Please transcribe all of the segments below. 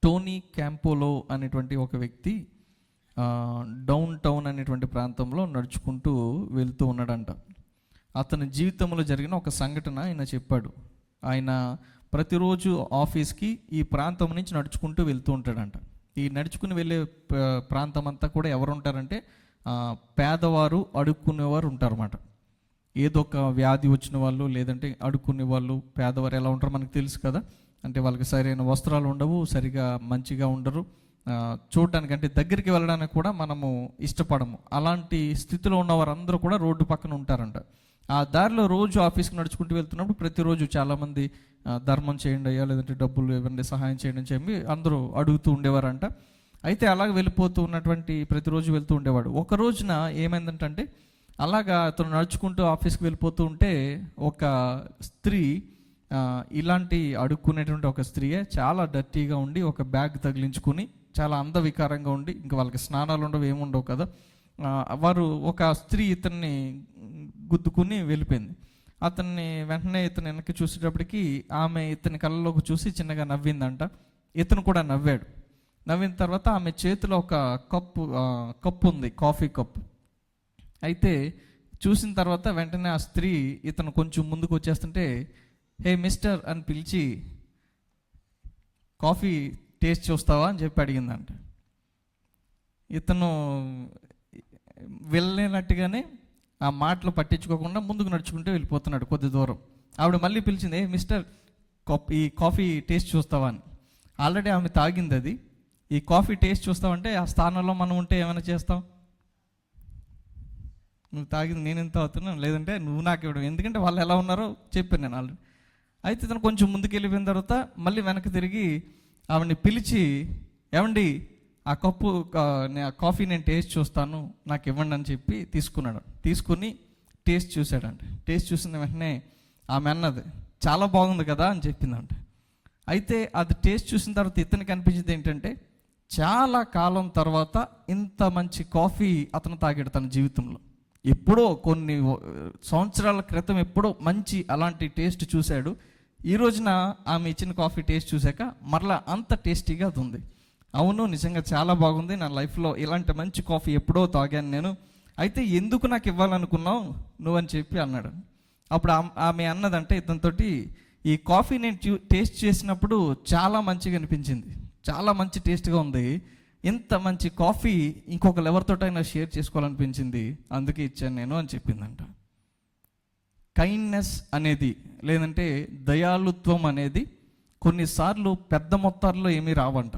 Tony క్యాంపోలో అనేటువంటి ఒక వ్యక్తి డౌన్ టౌన్ అనేటువంటి ప్రాంతంలో నడుచుకుంటూ వెళ్తూ ఉన్నాడంట. అతని జీవితంలో జరిగిన ఒక సంఘటన ఆయన చెప్పాడు. ఆయన ప్రతిరోజు ఆఫీస్కి ఈ ప్రాంతం నుంచి నడుచుకుంటూ వెళ్తూ ఉంటాడంట. ఈ నడుచుకుని వెళ్ళే ప్రాంతం అంతా కూడా ఎవరు ఉంటారంటే పేదవారు, అడుక్కునేవారు ఉంటారన్నమాట. ఏదో ఒక వ్యాధి వచ్చిన వాళ్ళు, లేదంటే అడుక్కునే వాళ్ళు, పేదవారు ఎలా ఉంటారో మనకు తెలుసు కదా. అంటే వాళ్ళకి సరైన వస్త్రాలు ఉండవు, సరిగా మంచిగా ఉండరు, చూడడానికి అంటే దగ్గరికి వెళ్ళడానికి కూడా మనము ఇష్టపడము. అలాంటి స్థితిలో ఉన్న వారందరూ కూడా రోడ్డు పక్కన ఉంటారంట. ఆ దారిలో రోజు ఆఫీస్కి నడుచుకుంటూ వెళ్తున్నప్పుడు ప్రతిరోజు చాలామంది ధర్మం చేయండి అయ్యా, లేదంటే డబ్బులు ఇవ్వండి, సహాయం చేయండి అని చెప్పి అందరూ అడుగుతూ ఉండేవారంట. అయితే అలాగే వెళ్ళిపోతూ ఉన్నటువంటి ప్రతిరోజు వెళ్తూ ఉండేవాడు. ఒక రోజున ఏమైందంటే అలాగా అతను నడుచుకుంటూ ఆఫీస్కి వెళ్ళిపోతూ ఉంటే ఒక స్త్రీ, ఇలాంటి అడుక్కునేటువంటి ఒక స్త్రీయే, చాలా డర్టీగా ఉండి ఒక బ్యాగ్ తగిలించుకుని చాలా అందవికారంగా ఉండి, ఇంకా వాళ్ళకి స్నానాలు ఉండవు, ఏముండవు కదా. ఒక స్త్రీ ఇతన్ని గుద్దుకుని వెళ్ళిపోయింది. అతన్ని వెంటనే ఇతను వెనక్కి చూసేటప్పటికి ఆమె ఇతని కళ్ళలోకి చూసి చిన్నగా నవ్విందంట. ఇతను కూడా నవ్వాడు. నవ్విన తర్వాత ఆమె చేతిలో ఒక కప్పు ఉంది, కాఫీ కప్పు. అయితే చూసిన తర్వాత వెంటనే ఆ స్త్రీ ఇతను కొంచెం ముందుకు వచ్చేస్తుంటే, హే మిస్టర్ అని పిలిచి, కాఫీ టేస్ట్ చూస్తావా అని చెప్పి అడిగిందంట. ఇతను వెళ్ళినట్టుగానే ఆ మాటలు పట్టించుకోకుండా ముందుకు నడుచుకుంటూ వెళ్ళిపోతున్నాడు కొద్ది దూరం. ఆవిడ మళ్ళీ పిలిచింది, ఏ మిస్టర్, ఈ కాఫీ టేస్ట్ చూస్తావా అని. ఆల్రెడీ ఆమె తాగింది అది. ఈ కాఫీ టేస్ట్ చూస్తావంటే ఆ స్థానంలో మనం ఉంటే ఏమైనా చేస్తాం? నువ్వు తాగింది నేను ఎంత అవుతున్నాను, లేదంటే నువ్వు నాకు ఇవ్వడం, ఎందుకంటే వాళ్ళు ఎలా ఉన్నారో చెప్పాను నేను ఆల్రెడీ. అయితే ఇతను కొంచెం ముందుకు వెళ్ళిపోయిన తర్వాత మళ్ళీ వెనక్కి తిరిగి ఆవిడని పిలిచి, ఏమండి ఆ కప్పు కాఫీ నేను టేస్ట్ చూస్తాను, నాకు ఇవ్వండి అని చెప్పి తీసుకున్నాడు. తీసుకుని టేస్ట్ చూశాడంట. టేస్ట్ చూసిన వెంటనే ఆమె అన్నది, చాలా బాగుంది కదా అని చెప్పిందంట. అయితే అది టేస్ట్ చూసిన తర్వాత ఇతనికి అనిపించింది ఏంటంటే, చాలా కాలం తర్వాత ఇంత మంచి కాఫీ అతను తాగాడు తన జీవితంలో. ఎప్పుడో కొన్ని సంవత్సరాల క్రితం ఎప్పుడో మంచి అలాంటి టేస్ట్ చూశాడు. ఈ రోజున ఆమె ఇచ్చిన కాఫీ టేస్ట్ చూశాక మరలా అంత టేస్టీగా అది ఉంది. అవును, నిజంగా చాలా బాగుంది, నా లైఫ్లో ఇలాంటి మంచి కాఫీ ఎప్పుడో తాగాను నేను. అయితే ఎందుకు నాకు ఇవ్వాలనుకున్నావు నువ్వు అని చెప్పి అన్నాడు. అప్పుడు ఆమె అన్నదంటే ఇతనితోటి, ఈ కాఫీ నేను టేస్ట్ చేసినప్పుడు చాలా మంచిగా అనిపించింది, చాలా మంచి టేస్ట్గా ఉంది, ఇంత మంచి కాఫీ ఇంకొకరు ఎవరితోటైనా షేర్ చేసుకోవాలనిపించింది, అందుకే ఇచ్చాను నేను అని చెప్పిందంట. కైండ్నెస్ అనేది, లేదంటే దయాళుత్వం అనేది కొన్నిసార్లు పెద్ద మొత్తాల్లో ఏమీ రావంట.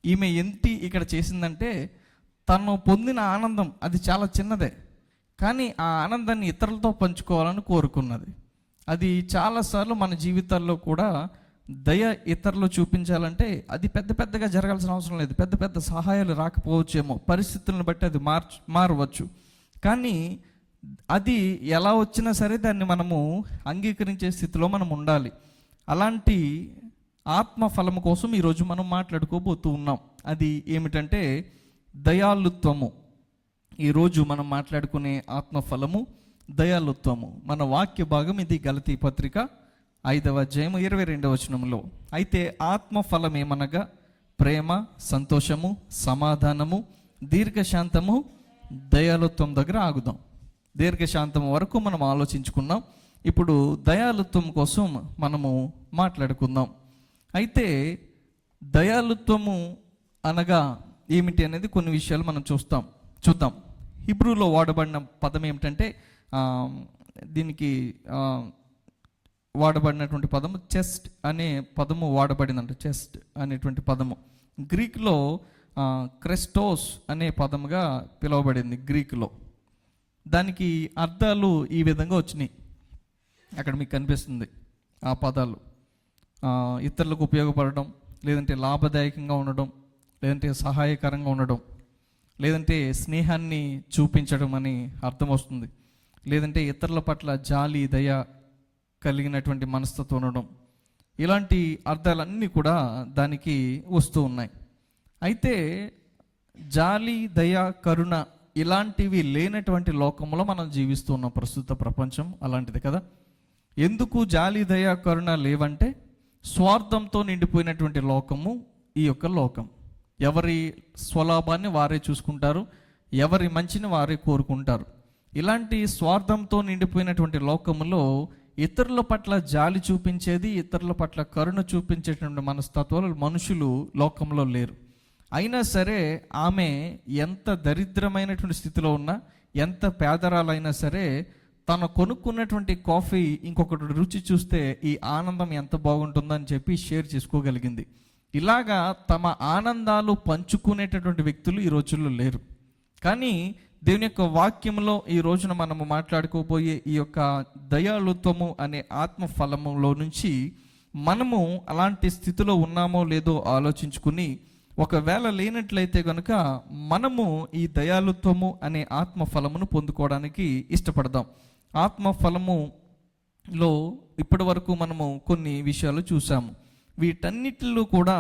ఈమె ఏంటి ఇక్కడ చేసిందంటే, తను పొందిన ఆనందం అది చాలా చిన్నదే, కానీ ఆ ఆనందాన్ని ఇతరులతో పంచుకోవాలని కోరుకున్నది. అది చాలాసార్లు మన జీవితాల్లో కూడా దయ ఇతరులు చూపించాలంటే అది పెద్ద పెద్దగా జరగాల్సిన అవసరం లేదు, పెద్ద పెద్ద సహాయాలు రాకపోవచ్చేమో, పరిస్థితులను బట్టి అది మారవచ్చు. కానీ అది ఎలా వచ్చినా సరే దాన్ని మనము అంగీకరించే స్థితిలో మనం ఉండాలి. అలాంటి ఆత్మ ఫలము కోసం ఈరోజు మనం మాట్లాడుకోబోతూ ఉన్నాం. అది ఏమిటంటే దయాళుత్వము. ఈరోజు మనం మాట్లాడుకునే ఆత్మఫలము దయాళుత్వము. మన వాక్య భాగం ఇది గలతీ పత్రిక 5వ అధ్యాయం 22వ వచనంలో. అయితే ఆత్మఫలం ఏమనగా ప్రేమ, సంతోషము, సమాధానము, దీర్ఘశాంతము, దయాళుత్వం దగ్గర ఆగుదాం. దీర్ఘశాంతం వరకు మనం ఆలోచించుకున్నాం. ఇప్పుడు దయాళుత్వం కోసం మనము మాట్లాడుకుందాం. అయితే దయాళుత్వము అనగా ఏమిటి అనేది కొన్ని విషయాలు మనం చూద్దాం. హిబ్రూలో వాడబడిన పదం ఏమిటంటే, దీనికి వాడబడినటువంటి పదము చెస్ట్ అనే పదము వాడబడిందంట. చెస్ట్ అనేటువంటి పదము గ్రీక్లో క్రెస్టోస్ అనే పదముగా పిలువబడింది గ్రీకులో. దానికి అర్థాలు ఈ విధంగా వచ్చినాయి. అక్కడ మీకు కనిపిస్తుంది ఆ పదాలు. ఇతరులకు ఉపయోగపడడం, లేదంటే లాభదాయకంగా ఉండడం, లేదంటే సహాయకరంగా ఉండడం, లేదంటే స్నేహాన్ని చూపించడం అని అర్థం వస్తుంది, లేదంటే ఇతరుల పట్ల జాలి, దయ కలిగినటువంటి మనస్తత్వం ఉండడం. ఇలాంటి అర్థాలన్నీ కూడా దానికి వస్తూ ఉన్నాయి. అయితే జాలి, దయ, కరుణ ఇలాంటివి లేనటువంటి లోకంలో మనం జీవిస్తూ ఉన్నాం. ప్రస్తుత ప్రపంచం అలాంటిది కదా. ఎందుకు జాలి, దయ, కరుణ లేవంటే స్వార్థంతో నిండిపోయినటువంటి లోకము ఈ యొక్క లోకం. ఎవరి స్వలాభాన్ని వారే చూసుకుంటారు, ఎవరి మంచిని వారే కోరుకుంటారు. ఇలాంటి స్వార్థంతో నిండిపోయినటువంటి లోకములో ఇతరుల పట్ల జాలి చూపించేది, ఇతరుల పట్ల కరుణ చూపించేటువంటి మనస్తత్వాలు మనుషులు లోకంలో లేరు. అయినా సరే ఆమె ఎంత దరిద్రమైనటువంటి స్థితిలో ఉన్నా, ఎంత పేదరాలైనా సరే తను కొనుక్కున్నటువంటి కాఫీ ఇంకొకటి రుచి చూస్తే ఈ ఆనందం ఎంత బాగుంటుందని చెప్పి షేర్ చేసుకోగలిగింది. ఇలాగా తమ ఆనందాలు పంచుకునేటటువంటి వ్యక్తులు ఈ రోజుల్లో లేరు. కానీ దేవుని యొక్క వాక్యంలో ఈ రోజున మనము మాట్లాడుకోబోయే ఈ యొక్క దయాళుత్వము అనే ఆత్మ ఫలములో నుంచి మనము అలాంటి స్థితిలో ఉన్నామో లేదో ఆలోచించుకుని, ఒకవేళ లేనట్లయితే కనుక మనము ఈ దయాళుత్వము అనే ఆత్మ ఫలమును పొందుకోవడానికి ఇష్టపడదాం. ఆత్మ ఫలములో ఇప్పటి వరకు మనము కొన్ని విషయాలు చూసాము. వీటన్నిటిలో కూడా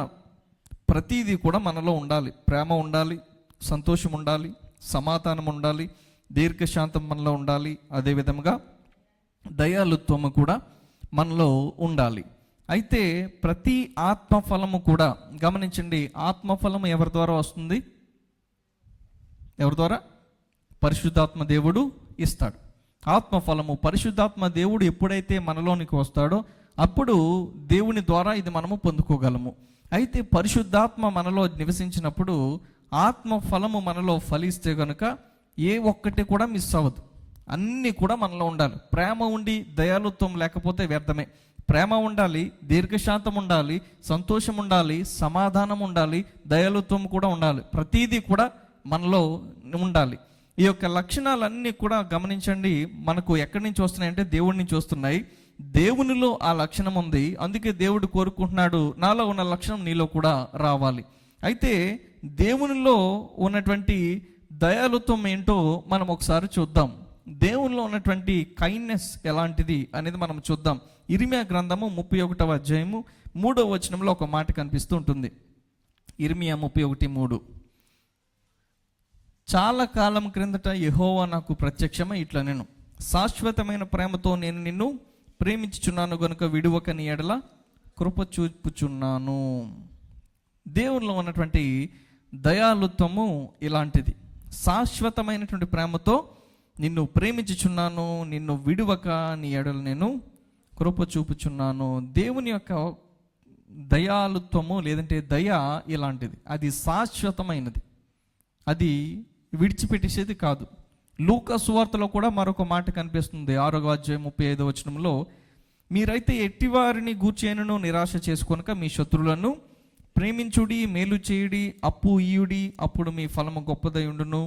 ప్రతిదీ కూడా మనలో ఉండాలి. ప్రేమ ఉండాలి, సంతోషం ఉండాలి, సమాధానం ఉండాలి, దీర్ఘశాంతం మనలో ఉండాలి, అదేవిధంగా దయాళుత్వము కూడా మనలో ఉండాలి. అయితే ప్రతి ఆత్మఫలము కూడా గమనించండి, ఆత్మఫలము ఎవరి ద్వారా వస్తుంది? ఎవరి ద్వారా? పరిశుద్ధాత్మ దేవుడు ఇస్తాడు. ఆత్మఫలము పరిశుద్ధాత్మ దేవుడు ఎప్పుడైతే మనలోనికి వస్తాడో అప్పుడు దేవుని ద్వారా ఇది మనము పొందుకోగలము. అయితే పరిశుద్ధాత్మ మనలో నివసించినప్పుడు ఆత్మ ఫలము మనలో ఫలిస్తే కనుక ఏ ఒక్కటి కూడా మిస్ అవ్వదు, అన్నీ కూడా మనలో ఉండాలి. ప్రేమ ఉండి దయాళుత్వం లేకపోతే వ్యర్థమే. ప్రేమ ఉండాలి, దీర్ఘశాంతం ఉండాలి, సంతోషం ఉండాలి, సమాధానం ఉండాలి, దయాళుత్వం కూడా ఉండాలి. ప్రతీదీ కూడా మనలో ఉండాలి. ఈ యొక్క లక్షణాలన్నీ కూడా గమనించండి, మనకు ఎక్కడి నుంచి వస్తున్నాయంటే దేవుడి నుంచి వస్తున్నాయి. దేవునిలో ఆ లక్షణం ఉంది, అందుకే దేవుడు కోరుకుంటున్నాడు నాలో ఉన్న లక్షణం నీలో కూడా రావాలి. అయితే దేవునిలో ఉన్నటువంటి దయాళుత్వం ఏంటో మనం ఒకసారి చూద్దాం. దేవునిలో ఉన్నటువంటి కైండ్నెస్ ఎలాంటిది అనేది మనం చూద్దాం. ఇర్మియా గ్రంథము 31వ అధ్యాయము 3వ వచనంలో ఒక మాట కనిపిస్తూ ఉంటుంది. ఇర్మియా 31:3. చాలా కాలం క్రిందట యెహోవా నాకు ప్రత్యక్షమై ఇట్లా నేను శాశ్వతమైన ప్రేమతో నేను నిన్ను ప్రేమించుచున్నాను గనుక విడువక నీ ఎడల కృప చూపుచున్నాను. దేవునిలో ఉన్నటువంటి దయాళుత్వము ఇలాంటిది. శాశ్వతమైనటువంటి ప్రేమతో నిన్ను ప్రేమించుచున్నాను, నిన్ను విడువక నీ ఎడల నేను కృప చూపుచున్నాను. దేవుని యొక్క దయాళుత్వము లేదంటే దయ ఇలాంటిది, అది శాశ్వతమైనది, అది విడిచిపెట్టేసేది కాదు. లూకా సువార్తలో కూడా మరొక మాట కనిపిస్తుంది. 6వ అధ్యాయం 35వ వచనంలో, మీరైతే ఎట్టివారిని గూర్చేనను నిరాశ చేసుకొనక మీ శత్రువులను ప్రేమించుడి, మేలు చేయుడి, అప్పు ఇయుడి, అప్పుడు మీ ఫలము గొప్పదై ఉండును,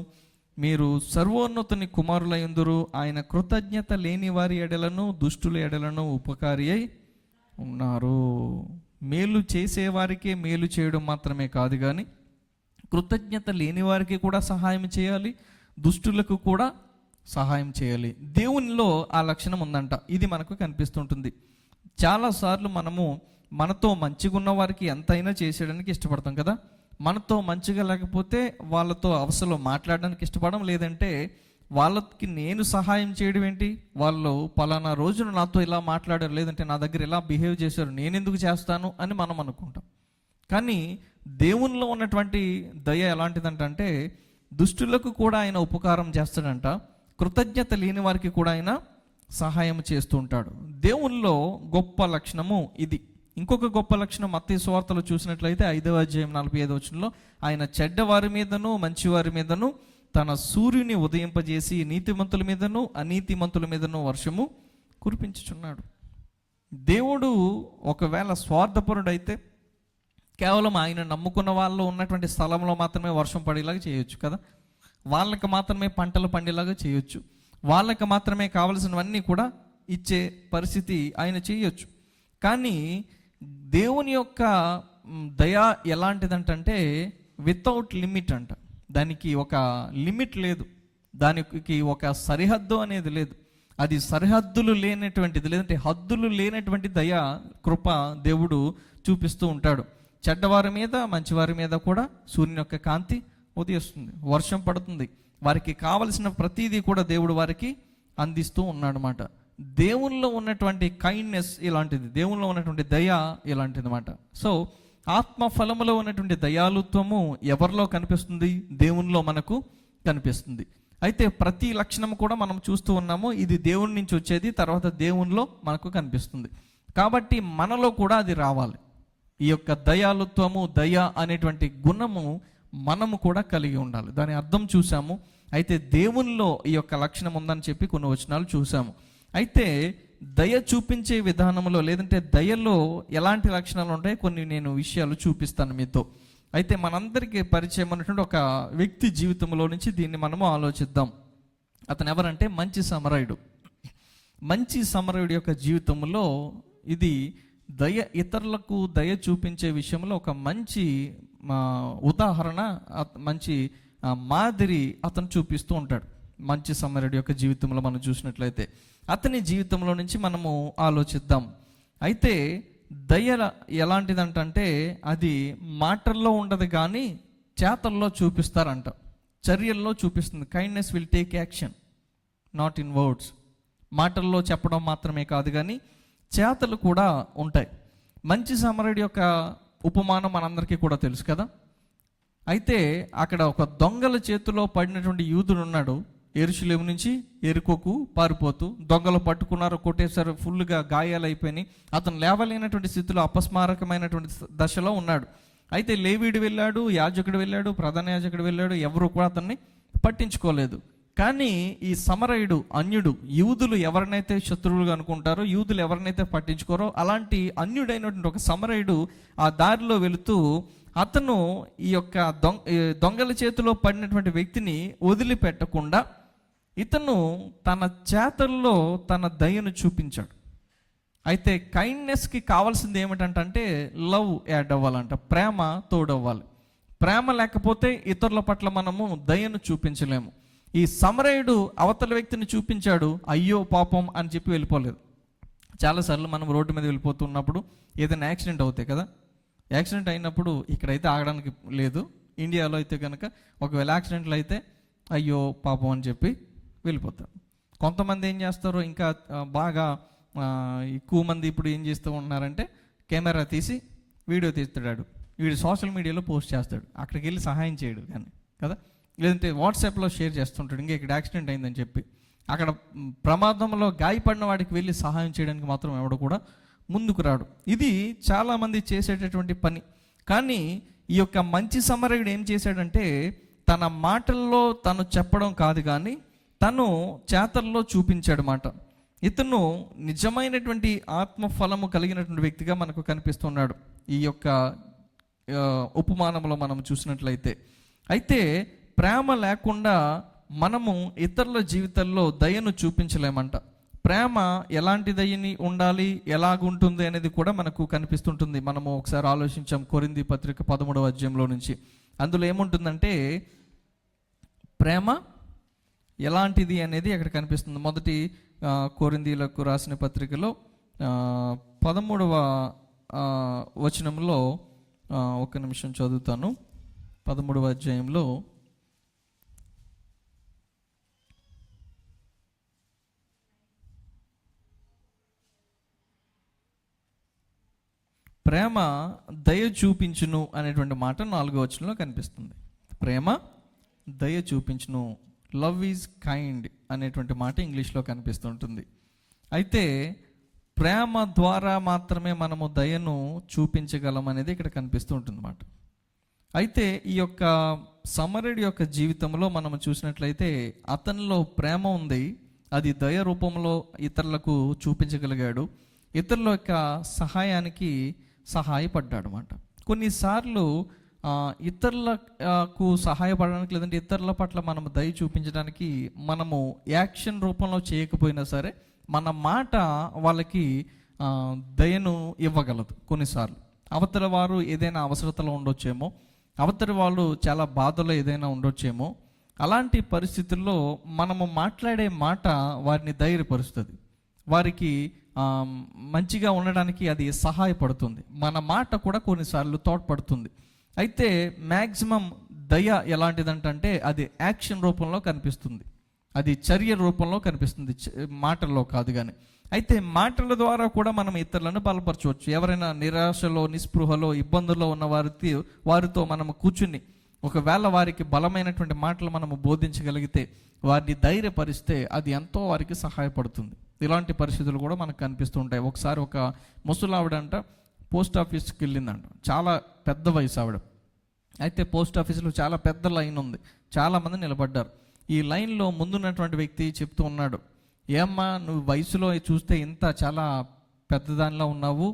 మీరు సర్వోన్నతుని కుమారులయందురు. ఆయన కృతజ్ఞత లేని వారి ఎడలను దుష్టుల ఎడలను ఉపకారి అయి ఉన్నారు. మేలు చేసేవారికే మేలు చేయడం మాత్రమే కాదు, కానీ కృతజ్ఞత లేని వారికి కూడా సహాయం చేయాలి, దుష్టులకు కూడా సహాయం చేయాలి. దేవునిలో ఆ లక్షణం ఉందంట. ఇది మనకు కనిపిస్తుంటుంది. చాలాసార్లు మనము మనతో మంచిగా ఉన్న వారికి ఎంతైనా చేసేయడానికి ఇష్టపడతాం కదా. మనతో మంచిగా లేకపోతే వాళ్ళతో అవసరం మాట్లాడడానికి ఇష్టపడడం, లేదంటే వాళ్ళకి నేను సహాయం చేయడం ఏంటి, వాళ్ళు పలానా రోజున నాతో ఇలా మాట్లాడారు, లేదంటే నా దగ్గర ఇలా బిహేవ్ చేశారు, నేను ఎందుకు చేస్తాను అని మనం అనుకుంటాం. కానీ దేవునిలో ఉన్నటువంటి దయ ఎలాంటిదంటే దుష్టులకు కూడా ఆయన ఉపకారం చేస్తాడంట, కృతజ్ఞత లేని వారికి కూడా ఆయన సహాయం చేస్తూ ఉంటాడు. దేవునిలో గొప్ప లక్షణము ఇది. ఇంకొక గొప్ప లక్షణం మత్తయి సువార్తలో చూసినట్లయితే 5వ అధ్యాయం 45వ వచనంలో, ఆయన చెడ్డవారి మీదను మంచివారి మీదను తన సూర్యుని ఉదయింపజేసి నీతిమంతుల మీదను అనీతిమంతుల మీదను వర్షము కురిపించుచున్నాడు. దేవుడు ఒకవేళ స్వార్థపరుడైతే కేవలం ఆయన నమ్ముకున్న వాళ్ళు ఉన్నటువంటి స్థలంలో మాత్రమే వర్షం పడేలాగా చేయొచ్చు కదా, వాళ్ళకి మాత్రమే పంటలు పండేలాగా చేయొచ్చు, వాళ్ళకి మాత్రమే కావలసినవన్నీ కూడా ఇచ్చే పరిస్థితి ఆయన చేయొచ్చు. కానీ దేవుని యొక్క దయ ఎలాంటిదంటే వితౌట్ లిమిట్ అంట. దానికి ఒక లిమిట్ లేదు, దానికి ఒక సరిహద్దు అనేది లేదు. అది సరిహద్దులు లేనటువంటిది, లేదంటే హద్దులు లేనటువంటి దయ కృప దేవుడు చూపిస్తూ ఉంటాడు. చెడ్డవారి మీద మంచివారి మీద కూడా సూర్యుని యొక్క కాంతి ఉదయిస్తుంది, వర్షం పడుతుంది, వారికి కావలసిన ప్రతిదీ కూడా దేవుడు వారికి అందిస్తూ ఉన్నాడనమాట. దేవునిలో ఉన్నటువంటి కైండ్నెస్ ఇలాంటిది, దేవునిలో ఉన్నటువంటి దయ ఇలాంటిది అన్నమాట. సో ఆత్మ ఫలములో ఉన్నటువంటి దయాలుత్వము ఎవరిలో కనిపిస్తుంది? దేవునిలో మనకు కనిపిస్తుంది. అయితే ప్రతి లక్షణము కూడా మనం చూస్తూ ఉన్నాము, ఇది దేవుని నుంచి వచ్చేది, తర్వాత దేవునిలో మనకు కనిపిస్తుంది. కాబట్టి మనలో కూడా అది రావాలి. ఈ యొక్క దయాలుత్వము, దయ అనేటువంటి గుణము మనము కూడా కలిగి ఉండాలి. దాని అర్థం చూసాము. అయితే దేవునిలో ఈ యొక్క లక్షణం ఉందని చెప్పి కొన్ని వచనాలు చూసాము. అయితే దయ చూపించే విధానంలో, లేదంటే దయలో ఎలాంటి లక్షణాలు ఉంటాయి, కొన్ని నేను విషయాలు చూపిస్తాను మీతో. అయితే మనందరికీ పరిచయం ఉన్నటువంటి ఒక వ్యక్తి జీవితంలో నుంచి దీన్ని మనము ఆలోచిద్దాం. అతను ఎవరంటే మంచి సమరయుడు. మంచి సమరయుడి యొక్క జీవితంలో ఇది దయ, ఇతరులకు దయ చూపించే విషయంలో ఒక మంచి ఉదాహరణ, మంచి మాదిరి అతను చూపిస్తూ ఉంటాడు. మంచి సమరయుడి యొక్క జీవితంలో మనం చూసినట్లయితే అతని జీవితంలో నుంచి మనము ఆలోచిద్దాం. అయితే దయ ఎలాంటిదంటే అది మాటల్లో ఉండదు కానీ చేతల్లో చూపిస్తారంట, చర్యల్లో చూపిస్తుంది. Kindness will take action, not in words. మాటల్లో చెప్పడం మాత్రమే కాదు కానీ చేతలు కూడా ఉంటాయి. మంచి సమరయుడి యొక్క ఉపమానం మనందరికీ కూడా తెలుసు కదా. అయితే అక్కడ ఒక దొంగల చేతిలో పడినటువంటి యూదుడు ఉన్నాడు. యెరూషలేము నుంచి యెరికోకు పారిపోతూ దొంగలు పట్టుకున్నారు, కొట్టేశారు, ఫుల్గా గాయాలు అయిపోయినాయి. అతను లేవలేనటువంటి స్థితిలో అపస్మారకమైనటువంటి దశలో ఉన్నాడు. అయితే లేవీడు వెళ్ళాడు, యాజకుడు వెళ్ళాడు, ప్రధాన యాజకుడు వెళ్ళాడు, ఎవరు కూడా అతన్ని పట్టించుకోలేదు. కానీ ఈ సమరయుడు, అన్యుడు, యూదులు ఎవరినైతే శత్రువులుగా అనుకుంటారో, యూదులు ఎవరినైతే పట్టించుకోరో, అలాంటి అన్యుడైనటువంటి ఒక సమరయుడు ఆ దారిలో వెళుతూ అతను ఈ యొక్క దొంగల చేతిలో పడినటువంటి వ్యక్తిని వదిలిపెట్టకుండా ఇతను తన చేతల్లో తన దయను చూపించాడు. అయితే కైండ్నెస్కి కావాల్సింది ఏమిటంటే లవ్ యాడ్ అవ్వాలంట, ప్రేమ తోడవ్వాలి. ప్రేమ లేకపోతే ఇతరుల పట్ల మనము దయను చూపించలేము. ఈ సమరయుడు అవతల వ్యక్తిని చూపించాడు, అయ్యో పాపం అని చెప్పి వెళ్ళిపోలేదు. చాలాసార్లు మనం రోడ్డు మీద వెళ్ళిపోతున్నప్పుడు ఏదైనా యాక్సిడెంట్ అవుతాయి కదా. యాక్సిడెంట్ అయినప్పుడు ఇక్కడైతే ఆగడానికి లేదు, ఇండియాలో అయితే కనుక ఒకవేళ యాక్సిడెంట్లు అయితే అయ్యో పాపం అని చెప్పి వెళ్ళిపోతారు. కొంతమంది ఏం చేస్తారో ఇంకా బాగా ఎక్కువ మంది ఇప్పుడు ఏం చేస్తూ ఉన్నారంటే కెమెరా తీసి వీడియో తీస్తాడు, వీడు సోషల్ మీడియాలో పోస్ట్ చేస్తాడు, అక్కడికి వెళ్ళి సహాయం చేయడు కానీ కదా. లేదంటే వాట్సాప్లో షేర్ చేస్తుంటాడు, ఇంకా ఇక్కడ యాక్సిడెంట్ అయిందని చెప్పి. అక్కడ ప్రమాదంలో గాయపడిన వాడికి వెళ్ళి సహాయం చేయడానికి మాత్రం ఎవడు కూడా ముందుకు రాడు. ఇది చాలామంది చేసేటటువంటి పని. కానీ ఈ యొక్క మంచి సమరయుడు ఏం చేశాడంటే తన మాటల్లో తను చెప్పడం కాదు కానీ తను చేతల్లో చూపించాడు మాట. ఇతను నిజమైనటువంటి ఆత్మఫలము కలిగినటువంటి వ్యక్తిగా మనకు కనిపిస్తున్నాడు ఈ యొక్క ఉపమానంలో మనం చూసినట్లయితే. అయితే ప్రేమ లేకుండా మనము ఇతరుల జీవితాల్లో దయను చూపించలేమంట. ప్రేమ ఎలాంటి దయని ఉండాలి, ఎలాగుంటుంది అనేది కూడా మనకు కనిపిస్తుంటుంది. మనము ఒకసారి ఆలోచించాం కొరింథీ పత్రిక 13వ అధ్యాయంలో నుంచి. అందులో ఏముంటుందంటే ప్రేమ ఎలాంటిది అనేది అక్కడ కనిపిస్తుంది. మొదటి కొరింథీలకు రాసిన పత్రికలో 13వ వచనంలో ఒక నిమిషం చదువుతాను. 13వ అధ్యాయంలో ప్రేమ దయ చూపించును అనేటువంటి మాట 4వ వచనంలో కనిపిస్తుంది. ప్రేమ దయ చూపించును, లవ్ ఈజ్ కైండ్ అనేటువంటి మాట ఇంగ్లీష్లో కనిపిస్తుంటుంది. అయితే ప్రేమ ద్వారా మాత్రమే మనము దయను చూపించగలం అనేది ఇక్కడ కనిపిస్తూ ఉంటుంది అన్నమాట. అయితే ఈ యొక్క సమరయుడి యొక్క జీవితంలో మనం చూసినట్లయితే అతనిలో ప్రేమ ఉంది, అది దయ రూపంలో ఇతరులకు చూపించగలిగాడు, ఇతరుల యొక్క సహాయానికి సహాయపడ్డాడు అన్నమాట. కొన్నిసార్లు ఇతరులకు సహాయపడడానికి లేదంటే ఇతరుల పట్ల మనం దయ చూపించడానికి మనము యాక్షన్ రూపంలో చేయకపోయినా సరే మన మాట వాళ్ళకి దయను ఇవ్వగలదు. కొన్నిసార్లు అవతల వారు ఏదైనా అవసరతలో ఉండొచ్చేమో, అవతలి వాళ్ళు చాలా బాధలో ఏదైనా ఉండొచ్చేమో, అలాంటి పరిస్థితుల్లో మనము మాట్లాడే మాట వారిని ధైర్యపరుస్తుంది, వారికి మంచిగా ఉండడానికి అది సహాయపడుతుంది. మన మాట కూడా కొన్నిసార్లు తోడ్పడుతుంది. అయితే మ్యాక్సిమం దయ ఎలాంటిదంటే అది యాక్షన్ రూపంలో కనిపిస్తుంది, అది చర్య రూపంలో కనిపిస్తుంది, మాటల్లో కాదు కానీ. అయితే మాటల ద్వారా కూడా మనం ఇతరులను బలపరచవచ్చు. ఎవరైనా నిరాశలో, నిస్పృహలో, ఇబ్బందుల్లో ఉన్న వారితో మనం కూర్చుని ఒకవేళ వారికి బలమైనటువంటి మాటలు మనము బోధించగలిగితే, వారిని ధైర్యపరిస్తే అది ఎంతో వారికి సహాయపడుతుంది. ఇలాంటి పరిస్థితులు కూడా మనకు కనిపిస్తూ ఉంటాయి. ఒకసారి ఒక ముసలావిడంట పోస్ట్ ఆఫీస్కి వెళ్ళిందంట. చాలా పెద్ద వయసు ఆవిడ. అయితే పోస్ట్ ఆఫీసులో చాలా పెద్ద లైన్ ఉంది, చాలామంది నిలబడ్డారు. ఈ లైన్లో ముందున్నటువంటి వ్యక్తి చెప్తూ ఉన్నాడు, ఏమ్మా నువ్వు వయసులో చూస్తే ఇంత చాలా పెద్దదానిలో ఉన్నావు,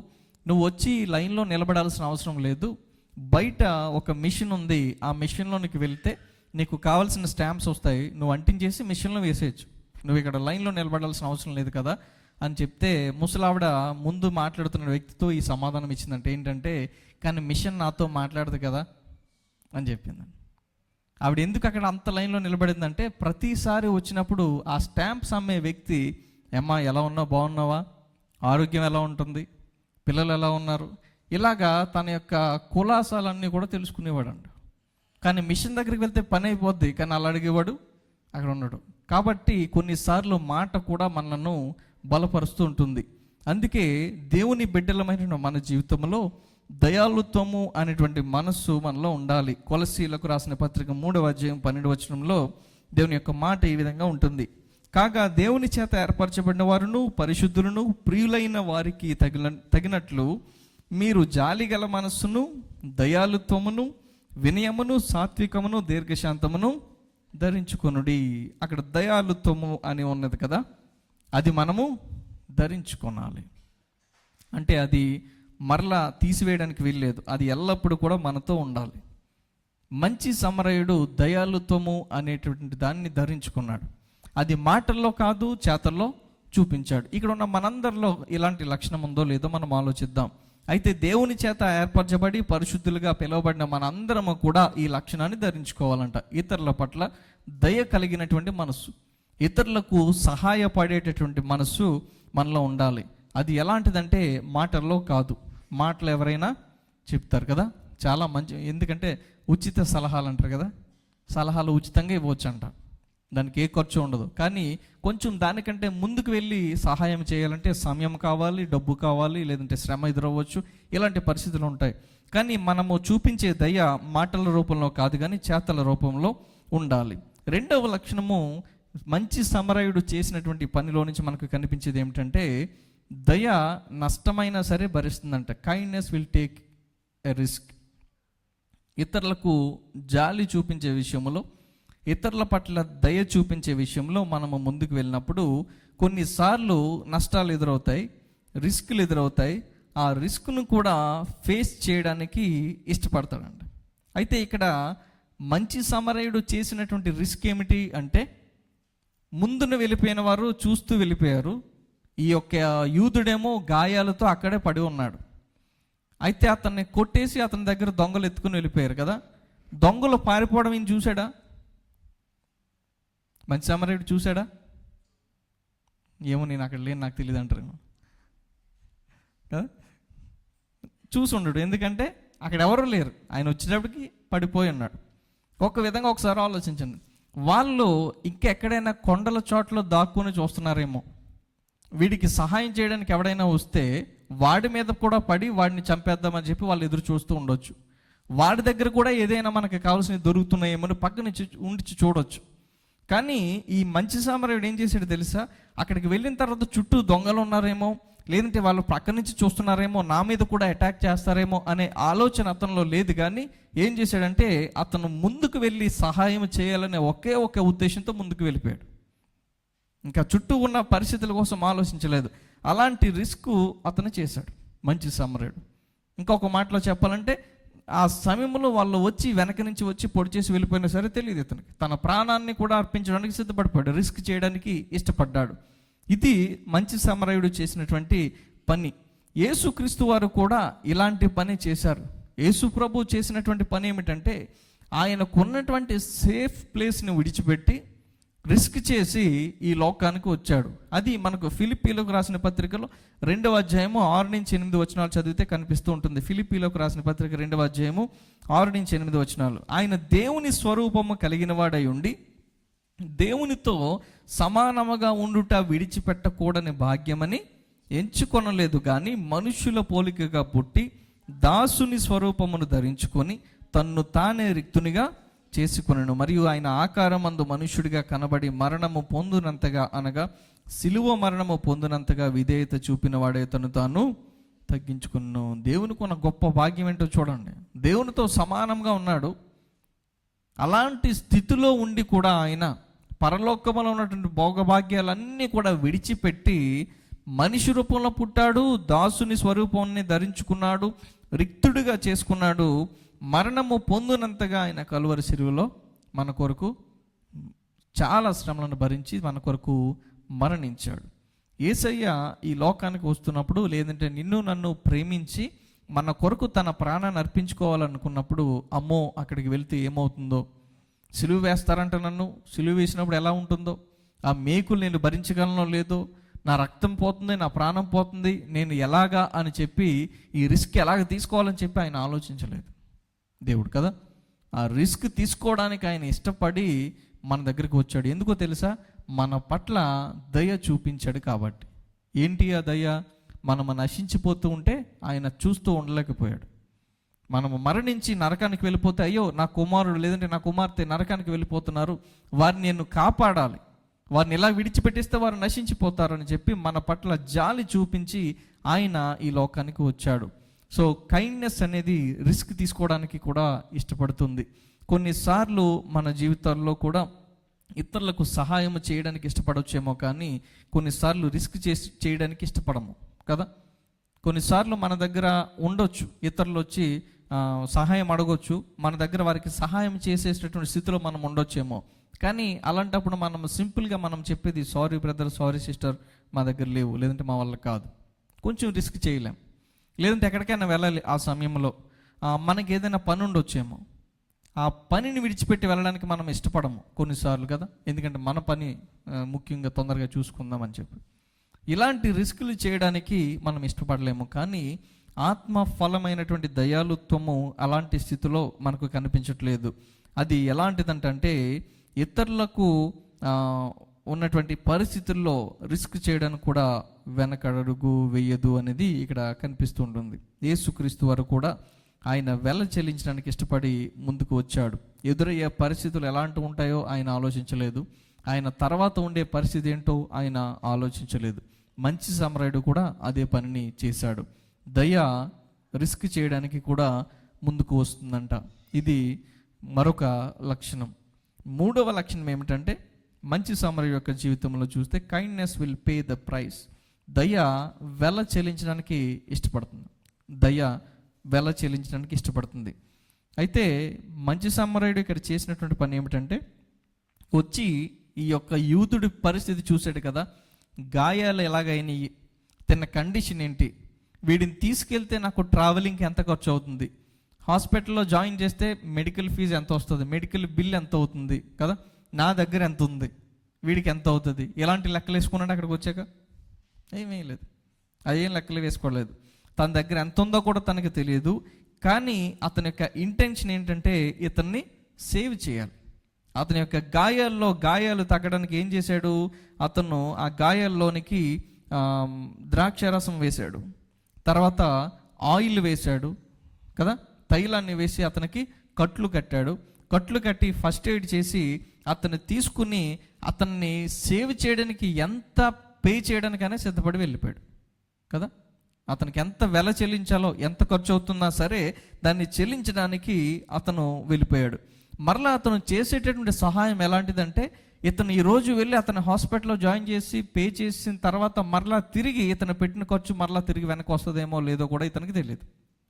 నువ్వు వచ్చి లైన్లో నిలబడాల్సిన అవసరం లేదు, బయట ఒక మిషన్ ఉంది, ఆ మిషన్లోనికి వెళ్తే నీకు కావాల్సిన స్టాంప్స్ వస్తాయి, నువ్వు అంటించేసి మిషన్లో వేసేయచ్చు, నువ్వు ఇక్కడ లైన్లో నిలబడాల్సిన అవసరం లేదు కదా అని చెప్తే, ముసలావిడ ముందు మాట్లాడుతున్న వ్యక్తితో ఈ సమాధానం ఇచ్చిందంటే ఏంటంటే, కానీ మిషన్ నాతో మాట్లాడదు కదా అని చెప్పిందండి. ఆవిడ ఎందుకు అక్కడ అంత లైన్లో నిలబడిందంటే, ప్రతిసారి వచ్చినప్పుడు ఆ స్టాంప్స్ అమ్మే వ్యక్తి, అమ్మా ఎలా ఉన్నావు, బాగున్నావా, ఆరోగ్యం ఎలా ఉంటుంది, పిల్లలు ఎలా ఉన్నారు, ఇలాగా తన యొక్క కులాసాలన్నీ కూడా తెలుసుకునేవాడంట. కానీ మిషన్ దగ్గరికి వెళ్తే పని అయిపోద్ది, కానీ అలా అడిగేవాడు అక్కడ ఉన్నాడు. కాబట్టి కొన్నిసార్లు మాట కూడా మనను బలపరుస్తూ ఉంటుంది. అందుకే దేవుని బిడ్డలమైన మన జీవితంలో దయాళుత్వము అనేటువంటి మనస్సు మనలో ఉండాలి. కొలసీలకు రాసిన పత్రిక 3వ అధ్యాయం 12వ వచనంలో దేవుని యొక్క మాట ఈ విధంగా ఉంటుంది, కాగా దేవుని చేత ఏర్పరచబడిన వారును పరిశుద్ధులను ప్రియులైన వారికి తగినట్లు మీరు జాలిగల మనస్సును, దయాళుత్వమును, వినయమును, సాత్వికమును, దీర్ఘశాంతమును ధరించుకొనుడి. అక్కడ దయాళుత్వము అని ఉన్నది కదా, అది మనము ధరించుకోనాలి. అంటే అది మరలా తీసివేయడానికి వీల్లేదు, అది ఎల్లప్పుడూ కూడా మనతో ఉండాలి. మంచి సమరయుడు దయాళుత్వము అనేటువంటి దాన్ని ధరించుకున్నాడు. అది మాటల్లో కాదు, చేతల్లో చూపించాడు. ఇక్కడ ఉన్న మనందరిలో ఇలాంటి లక్షణం ఉందో లేదో మనం ఆలోచిద్దాం. అయితే దేవుని చేత ఏర్పరచబడి పరిశుద్ధులుగా పిలువబడిన మనందరము కూడా ఈ లక్షణాన్ని ధరించుకోవాలంట. ఇతరుల పట్ల దయ కలిగినటువంటి మనస్సు, ఇతరులకు సహాయపడేటటువంటి మనస్సు మనలో ఉండాలి. అది ఎలాంటిదంటే మాటల్లో కాదు. మాటలు ఎవరైనా చెప్తారు కదా, చాలా మంచి, ఎందుకంటే ఉచిత సలహాలు అంటారు కదా, సలహాలు ఉచితంగా ఇవ్వచ్చు అంట, దానికి ఏ ఖర్చు ఉండదు. కానీ కొంచెం దానికంటే ముందుకు వెళ్ళి సహాయం చేయాలంటే సమయం కావాలి, డబ్బు కావాలి, లేదంటే శ్రమ ఎదురవ్వచ్చు, ఇలాంటి పరిస్థితులు ఉంటాయి. కానీ మనము చూపించే దయ మాటల రూపంలో కాదు, కానీ చేతల రూపంలో ఉండాలి. రెండవ లక్షణము, మంచి సమరయుడు చేసినటువంటి పనిలో నుంచి మనకు కనిపించేది ఏమిటంటే, దయ నష్టమైనా సరే భరిస్తుందంట. Kindness will take a risk. ఇతరులకు జాలి చూపించే విషయంలో, ఇతరుల పట్ల దయ చూపించే విషయంలో మనము ముందుకు వెళ్ళినప్పుడు కొన్నిసార్లు నష్టాలు ఎదురవుతాయి, రిస్కులు ఎదురవుతాయి. ఆ రిస్క్ను కూడా ఫేస్ చేయడానికి ఇష్టపడతాడంట. అయితే ఇక్కడ మంచి సమరయుడు చేసినటువంటి రిస్క్ ఏమిటి అంటే, ముందున వెళ్ళిపోయిన వారు చూస్తూ వెళ్ళిపోయారు. ఈ యొక్క యూదుడేమో గాయాలతో అక్కడే పడి ఉన్నాడు. అయితే అతన్ని కొట్టేసి అతని దగ్గర దొంగలు ఎత్తుకుని వెళ్ళిపోయారు కదా. దొంగలు పారిపోవడం ఈయన చూశాడా? మంచి సమరయుడు చూశాడా? ఏమో నేను అక్కడ లేని, నాకు తెలియదు అంటారు కదా. చూసి ఉండడు, ఎందుకంటే అక్కడ ఎవరు లేరు, ఆయన వచ్చేటప్పటికి పడిపోయి ఉన్నాడు. ఒక విధంగా ఒకసారి ఆలోచించండి, వాళ్ళు ఇంకెక్కడైనా కొండల చోట్ల దాక్కుని చూస్తున్నారేమో, వీడికి సహాయం చేయడానికి ఎవడైనా వస్తే వాడి మీద కూడా పడి వాడిని చంపేద్దామని చెప్పి వాళ్ళు ఎదురు చూస్తూ ఉండొచ్చు. వాడి దగ్గర కూడా ఏదైనా మనకి కావాల్సినవి దొరుకుతున్నాయేమో పక్కన ఉండి చూడొచ్చు. కానీ ఈ మంచి సమరయుడు ఏం చేశాడు తెలుసా? అక్కడికి వెళ్ళిన తర్వాత చుట్టూ దొంగలు ఉన్నారేమో, లేదంటే వాళ్ళు పక్క నుంచి చూస్తున్నారేమో, నా మీద కూడా అటాక్ చేస్తారేమో అనే ఆలోచన అతనిలో లేదు. కానీ ఏం చేశాడంటే, అతను ముందుకు వెళ్ళి సహాయం చేయాలనే ఒకే ఒక ఉద్దేశంతో ముందుకు వెళ్ళిపోయాడు. ఇంకా చుట్టూ ఉన్న పరిస్థితుల కోసం ఆలోచించలేదు. అలాంటి రిస్క్ అతను చేశాడు మంచి సమరయుడు. ఇంకొక మాటలో చెప్పాలంటే, ఆ సమయంలో వాళ్ళు వచ్చి వెనక నుంచి వచ్చి పొడి చేసి వెళ్ళిపోయినా సరే తెలియదు ఇతనికి, తన ప్రాణాన్ని కూడా అర్పించడానికి సిద్ధపడిపోయాడు, రిస్క్ చేయడానికి ఇష్టపడ్డాడు. ఇది మంచి సమరయుడు చేసినటువంటి పని. యేసుక్రీస్తు వారు కూడా ఇలాంటి పని చేశారు. యేసు ప్రభు చేసినటువంటి పని ఏమిటంటే, ఆయనకున్నటువంటి సేఫ్ ప్లేస్ని విడిచిపెట్టి రిస్క్ చేసి ఈ లోకానికి వచ్చాడు. అది మనకు ఫిలిప్పీలకు రాసిన పత్రికలో 2వ అధ్యాయము 6-8 వచనాలు చదివితే కనిపిస్తూ ఉంటుంది. ఫిలిప్పీలకు రాసిన పత్రిక 2వ అధ్యాయము 6-8 వచనాలు. ఆయన దేవుని స్వరూపము కలిగిన వాడై ఉండి దేవునితో సమానముగా ఉండుట విడిచిపెట్టకూడని భాగ్యమని ఎంచుకొనలేదు, కానీ మనుషుల పోలికగా పుట్టి దాసుని స్వరూపమును ధరించుకొని తన్ను తానే రిక్తునిగా చేసుకొనెను. మరియు ఆయన ఆకారమందు మనుష్యుడిగా కనబడి మరణము పొందునంతగా, అనగా సిలువ మరణము పొందినంతగా విధేయత చూపిన వాడే తను తాను తగ్గించుకున్నాను. దేవునికి ఉన్న గొప్ప భాగ్యం ఏంటో చూడండి. దేవునితో సమానంగా ఉన్నాడు. అలాంటి స్థితిలో ఉండి కూడా ఆయన పరలోకములో ఉన్నటువంటి భోగభాగ్యాలన్నీ కూడా విడిచిపెట్టి మనిషి రూపంలో పుట్టాడు, దాసుని స్వరూపాన్ని ధరించుకున్నాడు, రిక్తుడిగా చేసుకున్నాడు. మరణము పొందినంతగా ఆయన కలువరి శిలువలో మన కొరకు చాలా శ్రమలను భరించి మన కొరకు మరణించాడు. యేసయ్య ఈ లోకానికి వస్తున్నప్పుడు, లేదంటే నిన్ను నన్ను ప్రేమించి మన కొరకు తన ప్రాణాన్ని అర్పించుకోవాలనుకున్నప్పుడు, అమ్మో అక్కడికి వెళ్తే ఏమవుతుందో, సిలువ వేస్తారంట, నన్ను సిలువ వేసినప్పుడు ఎలా ఉంటుందో, ఆ మేకులు నేను భరించగలనో లేదో, నా రక్తం పోతుంది, నా ప్రాణం పోతుంది, నేను ఎలాగా అని చెప్పి ఈ రిస్క్ ఎలాగ తీసుకోవాలని చెప్పి ఆయన ఆలోచించలేదు. దేవుడు కదా, ఆ రిస్క్ తీసుకోవడానికి ఆయన ఇష్టపడి మన దగ్గరికి వచ్చాడు. ఎందుకో తెలుసా? మన పట్ల దయ చూపించాడు కాబట్టి. ఏంటి ఆ దయ? మనము నశించిపోతూ ఉంటే ఆయన చూస్తూ ఉండలేకపోయాడు. మనము మరణించి నరకానికి వెళ్ళిపోతే, అయ్యో నా కుమారుడు లేదంటే నా కుమార్తె నరకానికి వెళ్ళిపోతున్నారు, వారిని నేను కాపాడాలి, వారిని ఎలా విడిచిపెట్టేస్తే వారు నశించిపోతారని చెప్పి మన పట్ల జాలి చూపించి ఆయన ఈ లోకానికి వచ్చాడు. సో కైండ్నెస్ అనేది రిస్క్ తీసుకోవడానికి కూడా ఇష్టపడుతుంది. కొన్నిసార్లు మన జీవితాల్లో కూడా ఇతరులకు సహాయం చేయడానికి ఇష్టపడవచ్చేమో, కానీ కొన్నిసార్లు రిస్క్ చేయడానికి ఇష్టపడము కదా. కొన్నిసార్లు మన దగ్గర ఉండొచ్చు, ఇతరులు వచ్చి సహాయం అడగొచ్చు, మన దగ్గర వారికి సహాయం చేసేటటువంటి స్థితిలో మనం ఉండొచ్చేమో, కానీ అలాంటప్పుడు మనం సింపుల్గా మనం చెప్పేది, సారీ బ్రదర్, సారీ సిస్టర్, మా దగ్గర లేవు, లేదంటే మా వల్ల కాదు. కొంచెం రిస్క్ చేయలేం, లేదంటే ఎక్కడికైనా వెళ్ళాలి, ఆ సమయంలో మనకి ఏదైనా పని ఉండొచ్చేమో, ఆ పనిని విడిచిపెట్టి వెళ్ళడానికి మనం ఇష్టపడము కొన్నిసార్లు కదా. ఎందుకంటే మన పని ముఖ్యంగా తొందరగా చూసుకుందామని చెప్పి ఇలాంటి రిస్కులు చేయడానికి మనం ఇష్టపడలేము. కానీ ఆత్మ ఫలమైనటువంటి దయాలుత్వము అలాంటి స్థితిలో మనకు కనిపించట్లేదు. అది ఎలాంటిదంటే ఇతరులకు ఉన్నటువంటి పరిస్థితుల్లో రిస్క్ చేయడానికి కూడా వెనకడుగు వేయదు అనేది ఇక్కడ కనిపిస్తూ ఉంటుంది. యేసుక్రీస్తు వారు కూడా ఆయన వెల చెల్లించడానికి ఇష్టపడి ముందుకు వచ్చాడు. ఎదురయ్యే పరిస్థితులు ఎలాంటివి ఉంటాయో ఆయన ఆలోచించలేదు. ఆయన తర్వాత ఉండే పరిస్థితి ఏంటో ఆయన ఆలోచించలేదు. మంచి సమరయుడు కూడా అదే పనిని చేశాడు. దయ రిస్క్ చేయడానికి కూడా ముందుకు వస్తుందంట. ఇది మరొక లక్షణం. మూడవ లక్షణం ఏమిటంటే, మంచి సమరయుడు యొక్క జీవితంలో చూస్తే kindness will pay the price. దయ వెల చెల్లించడానికి ఇష్టపడుతుంది. దయ వెల చెల్లించడానికి ఇష్టపడుతుంది. అయితే మంచి సమరయుడు ఇక్కడ చేసినటువంటి పని ఏమిటంటే, వచ్చి ఈ యొక్క యూదుడి పరిస్థితి చూశాడు కదా, గాయాలు ఎలాగైనాయి, తిన్న కండిషన్ ఏంటి, వీడిని తీసుకెళ్తే నాకు ట్రావెలింగ్కి ఎంత ఖర్చు అవుతుంది, హాస్పిటల్లో జాయిన్ చేస్తే మెడికల్ ఫీజు ఎంత వస్తుంది, మెడికల్ బిల్ ఎంత అవుతుంది కదా, నా దగ్గర ఎంత ఉంది, వీడికి ఎంత అవుతుంది, ఎలాంటి లెక్కలు వేసుకున్నాడు అక్కడికి వచ్చాక? ఏమీ లేదు, అదేం లెక్కలు వేసుకోలేదు. తన దగ్గర ఎంత ఉందో కూడా తనకి తెలియదు. కానీ అతని యొక్క ఇంటెన్షన్ ఏంటంటే ఇతన్ని సేవ్ చేయాలి. అతని యొక్క గాయాలు తగ్గడానికి ఏం చేశాడు? అతను ఆ గాయాల్లోనికి ద్రాక్షారసం వేశాడు, తర్వాత ఆయిల్ వేశాడు కదా, తైలాన్ని వేసి అతనికి కట్లు కట్టాడు. కట్లు కట్టి ఫస్ట్ ఎయిడ్ చేసి అతన్ని తీసుకుని అతన్ని సేవ్ చేయడానికి ఎంత పే చేయడానికైనా సిద్ధపడి వెళ్ళిపోయాడు కదా. అతనికి ఎంత వెల చెల్లించాలో, ఎంత ఖర్చు అవుతున్నా సరే దాన్ని చెల్లించడానికి అతను వెళ్ళిపోయాడు. మరలా అతను చేసేటటువంటి సహాయం ఎలాంటిదంటే, ఇతను ఈరోజు వెళ్ళి అతను హాస్పిటల్లో జాయిన్ చేసి పే చేసిన తర్వాత మరలా తిరిగి ఇతను పెట్టిన ఖర్చు మరలా తిరిగి వెనక్కి వస్తుందేమో లేదో కూడా ఇతనికి తెలియదు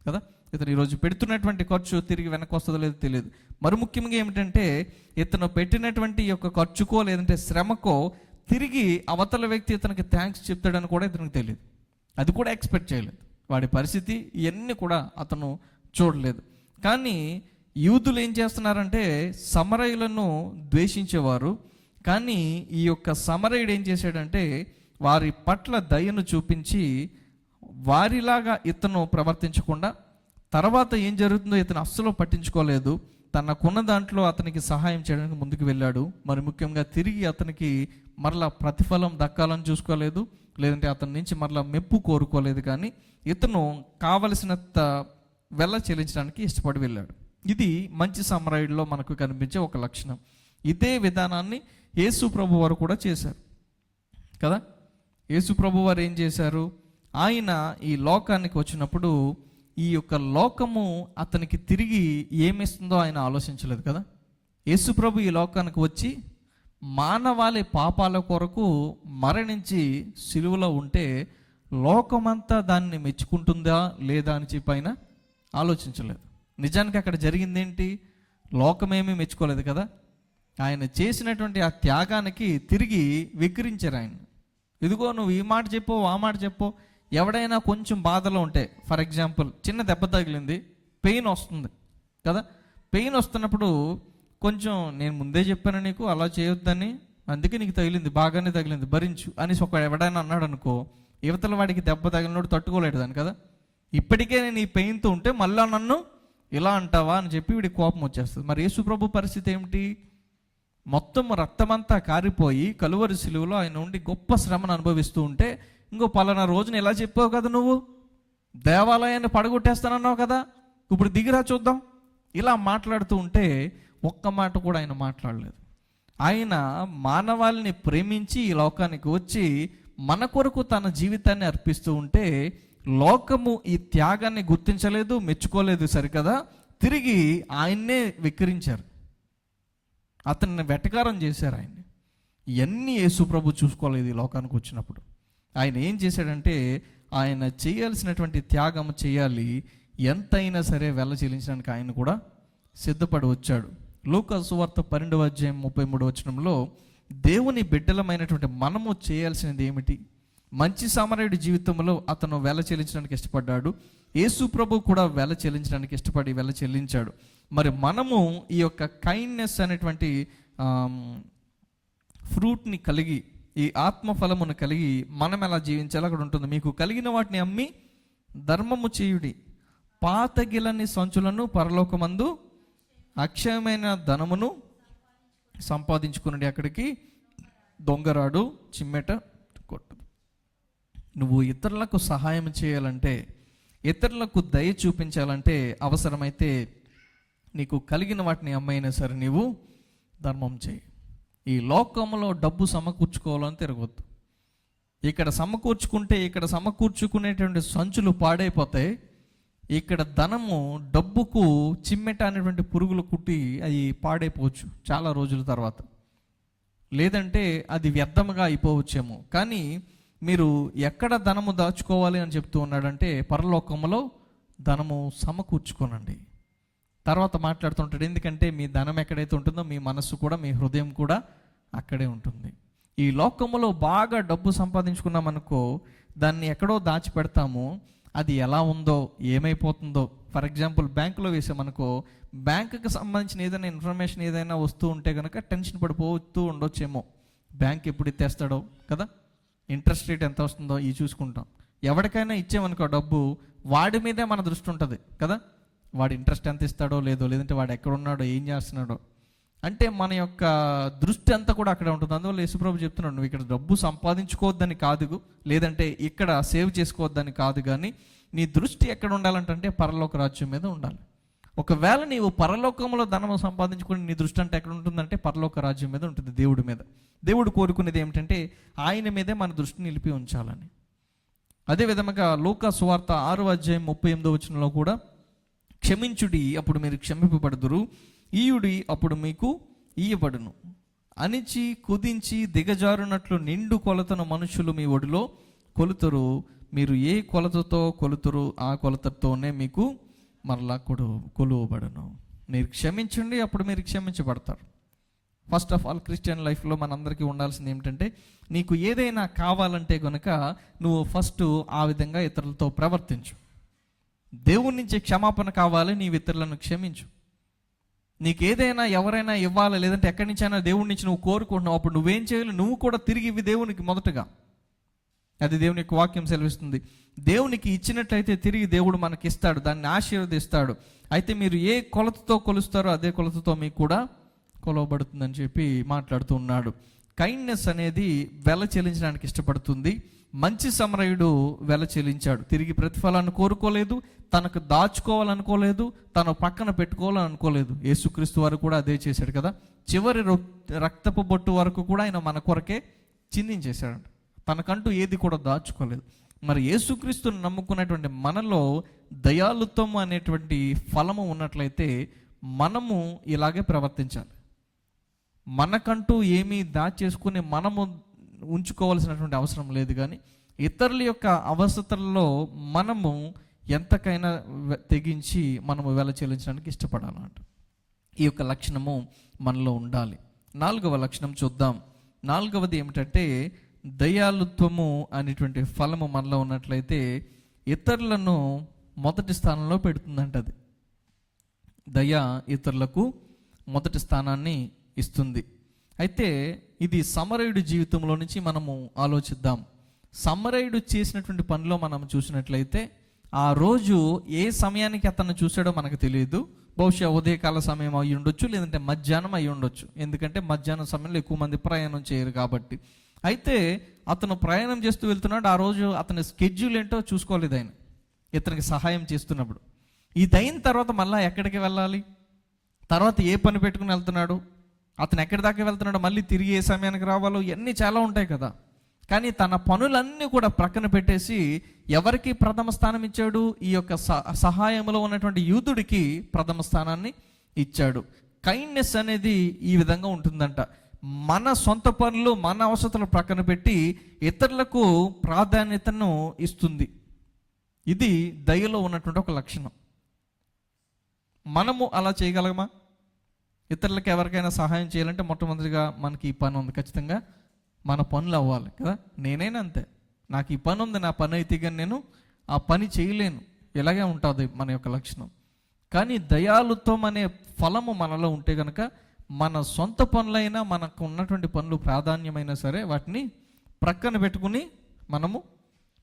కదా. ఇతను ఈరోజు పెడుతున్నటువంటి ఖర్చు తిరిగి వెనక్కి వస్తుందో లేదో తెలియదు. మరి ముఖ్యంగా ఏమిటంటే, ఇతను పెట్టినటువంటి యొక్క ఖర్చుకో లేదంటే శ్రమకో తిరిగి అవతల వ్యక్తి ఇతనికి థ్యాంక్స్ చెప్తాడని కూడా ఇతనికి తెలియదు. అది కూడా ఎక్స్పెక్ట్ చేయలేదు. వాడి పరిస్థితి ఇవన్నీ కూడా అతను చూడలేదు. కానీ యూదులు ఏం చేస్తున్నారంటే, సమరయులను ద్వేషించేవారు. కానీ ఈ యొక్క సమరయుడు ఏం చేశాడంటే, వారి పట్ల దయను చూపించి వారిలాగా ఇతను ప్రవర్తించకుండా, తర్వాత ఏం జరుగుతుందో ఇతను అస్సలు పట్టించుకోలేదు. తనకున్న దాంట్లో అతనికి సహాయం చేయడానికి ముందుకు వెళ్ళాడు. మరి ముఖ్యంగా తిరిగి అతనికి మరలా ప్రతిఫలం దక్కాలని చూసుకోలేదు, లేదంటే అతని నుంచి మరలా మెప్పు కోరుకోలేదు. కానీ ఇతను కావలసినంత వెళ్ళ చెల్లించడానికి ఇష్టపడి వెళ్ళాడు. ఇది మంచి సమరయుడిలో మనకు కనిపించే ఒక లక్షణం. ఇదే విధానాన్ని యేసు ప్రభు వారు కూడా చేశారు కదా. యేసు ప్రభు వారు ఏం చేశారు? ఆయన ఈ లోకానికి వచ్చినప్పుడు ఈ యొక్క లోకము అతనికి తిరిగి ఏమిస్తుందో ఆయన ఆలోచించలేదు కదా. యేసు ప్రభు ఈ లోకానికి వచ్చి మానవాళి పాపాల కొరకు మరణించి సిలువలో ఉంటే లోకమంతా దాన్ని మెచ్చుకుంటుందా లేదా అని చెప్పి ఆయన ఆలోచించలేదు. నిజానికి అక్కడ జరిగింది ఏంటి? లోకమేమీ మెచ్చుకోలేదు కదా. ఆయన చేసినటువంటి ఆ త్యాగానికి తిరిగి వికరించారు ఆయన. ఇదిగో నువ్వు ఈ మాట చెప్పు, ఆ మాట చెప్పు. ఎవడైనా కొంచెం బాధలో ఉంటే, ఫర్ ఎగ్జాంపుల్ చిన్న దెబ్బ తగిలింది, పెయిన్ వస్తుంది కదా. పెయిన్ వస్తున్నప్పుడు కొంచెం నేను ముందే చెప్పాను నీకు అలా చేయొద్దని, అందుకే నీకు తగిలింది, బాగానే తగిలింది, భరించు అనేసి ఒక ఎవడైనా అన్నాడు అనుకో, యువతల వాడికి దెబ్బ తగిలినోడు తట్టుకోలేడు దాన్ని కదా. ఇప్పటికే నేను ఈ పెయిన్తో ఉంటే మళ్ళా నన్ను ఇలా అంటావా అని చెప్పి వీడికి కోపం వచ్చేస్తుంది. మరి యేసు ప్రభు పరిస్థితి ఏమిటి? మొత్తం రక్తమంతా కారిపోయి కలువరి సిలువలో ఆయన ఉండి గొప్ప శ్రమను అనుభవిస్తూ ఉంటే, ఇంకో పలానా రోజున ఎలా చెప్పావు కదా, నువ్వు దేవాలయాన్ని పడగొట్టేస్తానన్నావు కదా, ఇప్పుడు దిగిరా చూద్దాం, ఇలా మాట్లాడుతూ ఉంటే ఒక్క మాట కూడా ఆయన మాట్లాడలేదు. ఆయన మానవాళిని ప్రేమించి ఈ లోకానికి వచ్చి మన కొరకు తన జీవితాన్ని అర్పిస్తూ ఉంటే లోకము ఈ త్యాగాన్ని గుర్తించలేదు, మెచ్చుకోలేదు సరికదా. తిరిగి ఆయన్నే వికరించారు, అతన్ని వెటకారం చేశారు. ఆయన్ని ఇవన్నీ యేసు ప్రభు చూసుకోలేదు. ఈ లోకానికి వచ్చినప్పుడు ఆయన ఏం చేశాడంటే, ఆయన చేయాల్సినటువంటి త్యాగం చేయాలి, ఎంతైనా సరే వెళ్ళ చెల్లించడానికి ఆయన కూడా సిద్ధపడి వచ్చాడు. లూకా సువార్త 12:33 దేవుని బిడ్డలమైనటువంటి మనము చేయాల్సినది ఏమిటి? మంచి సమరయుడి జీవితంలో అతను వెల చెల్లించడానికి ఇష్టపడ్డాడు. యేసు ప్రభు కూడా వెల చెల్లించడానికి ఇష్టపడి వెల చెల్లించాడు. మరి మనము ఈ యొక్క కైండ్నెస్ అనేటువంటి ఫ్రూట్ని కలిగి, ఈ ఆత్మఫలమును కలిగి మనం ఎలా జీవించాలో అక్కడ ఉంటుంది. మీకు కలిగిన వాటిని అమ్మి ధర్మము చేయుడి, పాతగిలని సంచులను పరలోకమందు అక్షయమైన ధనమును సంపాదించుకునండి, అక్కడికి దొంగరాడు చిమ్మెట కొట్టదు. నువ్వు ఇతరులకు సహాయం చేయాలంటే, ఇతరులకు దయ చూపించాలంటే, అవసరమైతే నీకు కలిగిన వాటిని అమ్మైనా సరే నీవు ధర్మం చేయి. ఈ లోకంలో డబ్బు సమకూర్చుకోవాలని తిరగొద్దు. ఇక్కడ సమకూర్చుకుంటే ఇక్కడ సమకూర్చుకునేటువంటి సంచులు పాడైపోతాయి. ఇక్కడ ధనము డబ్బుకు చిమ్మెట అనేటువంటి పురుగులు కుట్టి అవి పాడైపోవచ్చు చాలా రోజుల తర్వాత, లేదంటే అది వ్యర్థముగా అయిపోవచ్చేమో. కానీ మీరు ఎక్కడ ధనము దాచుకోవాలి అని చెప్తూ ఉన్నాడంటే, పరలోకములో ధనము సమకూర్చుకోనండి. తర్వాత మాట్లాడుతుంటాడు, ఎందుకంటే మీ ధనం ఎక్కడైతే ఉంటుందో మీ మనస్సు కూడా, మీ హృదయం కూడా అక్కడే ఉంటుంది. ఈ లోకములో బాగా డబ్బు సంపాదించుకున్నామనుకో, దాన్ని ఎక్కడో దాచిపెడతాము, అది ఎలా ఉందో ఏమైపోతుందో. ఫర్ ఎగ్జాంపుల్ బ్యాంకులో వేసామనుకో, బ్యాంకుకి సంబంధించిన ఏదైనా ఇన్ఫర్మేషన్ ఏదైనా వస్తూ ఉంటే కనుక టెన్షన్ పడిపోతూ ఉండొచ్చేమో, బ్యాంక్ ఎప్పుడు ఇచ్చేస్తాడో కదా, ఇంట్రెస్ట్ రేట్ ఎంత వస్తుందో ఇవి చూసుకుంటాం. ఎవరికైనా ఇచ్చామనుకో డబ్బు, వాడి మీదే మన దృష్టి ఉంటుంది కదా, వాడు ఇంట్రెస్ట్ ఎంత ఇస్తాడో లేదో, లేదంటే వాడు ఎక్కడ ఉన్నాడో ఏం చేస్తున్నాడో, అంటే మన యొక్క దృష్టి అంతా కూడా అక్కడ ఉంటుంది. అందువల్ల యేసుప్రభు చెప్తున్నాడు, నువ్వు ఇక్కడ డబ్బు సంపాదించుకోవద్దని కాదు, లేదంటే ఇక్కడ సేవ్ చేసుకోవద్దని కాదు, కానీ నీ దృష్టి ఎక్కడ ఉండాలంటే పరలోక రాజ్యం మీద ఉండాలి. ఒకవేళ నీవు పరలోకంలో ధనము సంపాదించుకుని నీ దృష్టి అంటే ఎక్కడ ఉంటుందంటే పరలోక రాజ్యం మీద ఉంటుంది, దేవుడి మీద. దేవుడు కోరుకునేది ఏమిటంటే ఆయన మీదే మన దృష్టిని నిలిపి ఉంచాలని. అదే విధముగా లూకా సువార్త 6:38 కూడా, క్షమించుడి అప్పుడు మీరు క్షమింపబడుదురు, ఈయుడి అప్పుడు మీకు ఇయ్యబడును, అణిచి కుదించి దిగజారునట్లు నిండు కొలతను మనుషులు మీ ఒడిలో కొలుతురు, మీరు ఏ కొలతతో కొలుతురు ఆ కొలతతోనే మీకు మరలా కొలువబడును. మీరు క్షమించండి, అప్పుడు మీరు క్షమించబడతారు. ఫస్ట్ ఆఫ్ ఆల్ క్రిస్టియన్ లైఫ్లో మనందరికీ ఉండాల్సింది ఏమిటంటే, నీకు ఏదైనా కావాలంటే కనుక నువ్వు ఫస్ట్ ఆ విధంగా ఇతరులతో ప్రవర్తించు. దేవుడి నుంచి క్షమాపణ కావాలి, నీవు ఇతరులను క్షమించు. నీకు ఏదైనా ఎవరైనా ఇవ్వాలి, లేదంటే ఎక్కడి నుంచైనా దేవుడి నుంచి నువ్వు కోరుకుంటున్నావు, అప్పుడు నువ్వేం చేయాలి, నువ్వు కూడా తిరిగి ఇవి దేవునికి మొదటగా. అది దేవుని యొక్క వాక్యం సెలవిస్తుంది. దేవునికి ఇచ్చినట్లయితే తిరిగి దేవుడు మనకి ఇస్తాడు, దాన్ని ఆశీర్వదిస్తాడు. అయితే మీరు ఏ కొలతతో కొలుస్తారో అదే కొలతతో మీకు కూడా కొలవబడుతుందని చెప్పి మాట్లాడుతూ ఉన్నాడు. కైండ్నెస్ అనేది వెల చెల్లించడానికి ఇష్టపడుతుంది. మంచి సమరయుడు వెల చెల్లించాడు. తిరిగి ప్రతిఫలాన్ని కోరుకోలేదు, తనకు దాచుకోవాలనుకోలేదు, తన పక్కన పెట్టుకోవాలని అనుకోలేదు. యేసుక్రీస్తు వారు కూడా అదే చేశాడు కదా. చివరి రక్తపు బొట్టు వరకు కూడా ఆయన మన కొరకే చిందించేశాడు. తనకంటూ ఏది కూడా దాచుకోలేదు. మరి యేసుక్రీస్తుని నమ్ముకున్నటువంటి మనలో దయాళుత్వం అనేటువంటి ఫలము ఉన్నట్లయితే మనము ఇలాగే ప్రవర్తించాలి. మనకంటూ ఏమీ దాచేసుకుని మనము ఉంచుకోవాల్సినటువంటి అవసరం లేదు, కానీ ఇతరుల యొక్క అవసరతల్లో మనము ఎంతకైనా తెగించి మనము వెల చెల్లించడానికి ఇష్టపడాలంట. ఈ యొక్క లక్షణము మనలో ఉండాలి. 4వ లక్షణం చూద్దాం. 4వది ఏమిటంటే దయాళుత్వము అనేటువంటి ఫలము మనలో ఉన్నట్లయితే ఇతరులను మొదటి స్థానంలో పెడుతుందంట. అది దయ ఇతరులకు మొదటి స్థానాన్ని ఇస్తుంది. అయితే ఇది సమరయుడి జీవితంలో నుంచి మనము ఆలోచిద్దాం. సమరయుడు చేసినటువంటి పనిలో మనం చూసినట్లయితే ఆ రోజు ఏ సమయానికి అతను చూసాడో మనకు తెలియదు. బహుశా ఉదయకాల సమయం అయి ఉండొచ్చు, లేదంటే మధ్యాహ్నం అయి ఉండొచ్చు. ఎందుకంటే మధ్యాహ్నం సమయంలో ఎక్కువ మంది ప్రయాణం చేయరు కాబట్టి. అయితే అతను ప్రయాణం చేస్తూ వెళ్తున్నాడు. ఆ రోజు అతని స్కెడ్యూల్ ఏంటో చూసుకోలేదు ఆయన, ఇతనికి సహాయం చేస్తున్నప్పుడు. ఇది అయిన తర్వాత మళ్ళీ ఎక్కడికి వెళ్ళాలి, తర్వాత ఏ పని పెట్టుకుని వెళ్తున్నాడు, అతను ఎక్కడి దాకా వెళ్తున్నాడు, మళ్ళీ తిరిగి ఏ సమయానికి రావాలో, ఇవన్నీ చాలా ఉంటాయి కదా. కానీ తన పనులన్నీ కూడా ప్రక్కన పెట్టేసి ఎవరికి ప్రథమ స్థానం ఇచ్చాడు? ఈ యొక్క సహాయంలో ఉన్నటువంటి యూదుడికి ప్రథమ స్థానాన్ని ఇచ్చాడు. కైండ్నెస్ అనేది ఈ విధంగా ఉంటుందంట. మన సొంత పనులు, మన అవసరాలు ప్రక్కన పెట్టి ఇతరులకు ప్రాధాన్యతను ఇస్తుంది. ఇది దయలో ఉన్నటువంటి ఒక లక్షణం. మనము అలా చేయగలమా? ఇతరులకు ఎవరికైనా సహాయం చేయాలంటే మొట్టమొదటిగా మనకి ఈ పని ఉంది, ఖచ్చితంగా మన పనులు అవ్వాలి కదా. నేనైనా అంతే, నాకు ఈ పని ఉంది, నా పని అయితే కానీ నేను ఆ పని చేయలేను. ఇలాగే ఉంటుంది మన యొక్క లక్షణం. కానీ దయాళుత్వం అనే ఫలము మనలో ఉంటే కనుక మన సొంత పనులైనా, మనకు ఉన్నటువంటి పనులు ప్రాధాన్యమైనా సరే వాటిని ప్రక్కన పెట్టుకుని మనము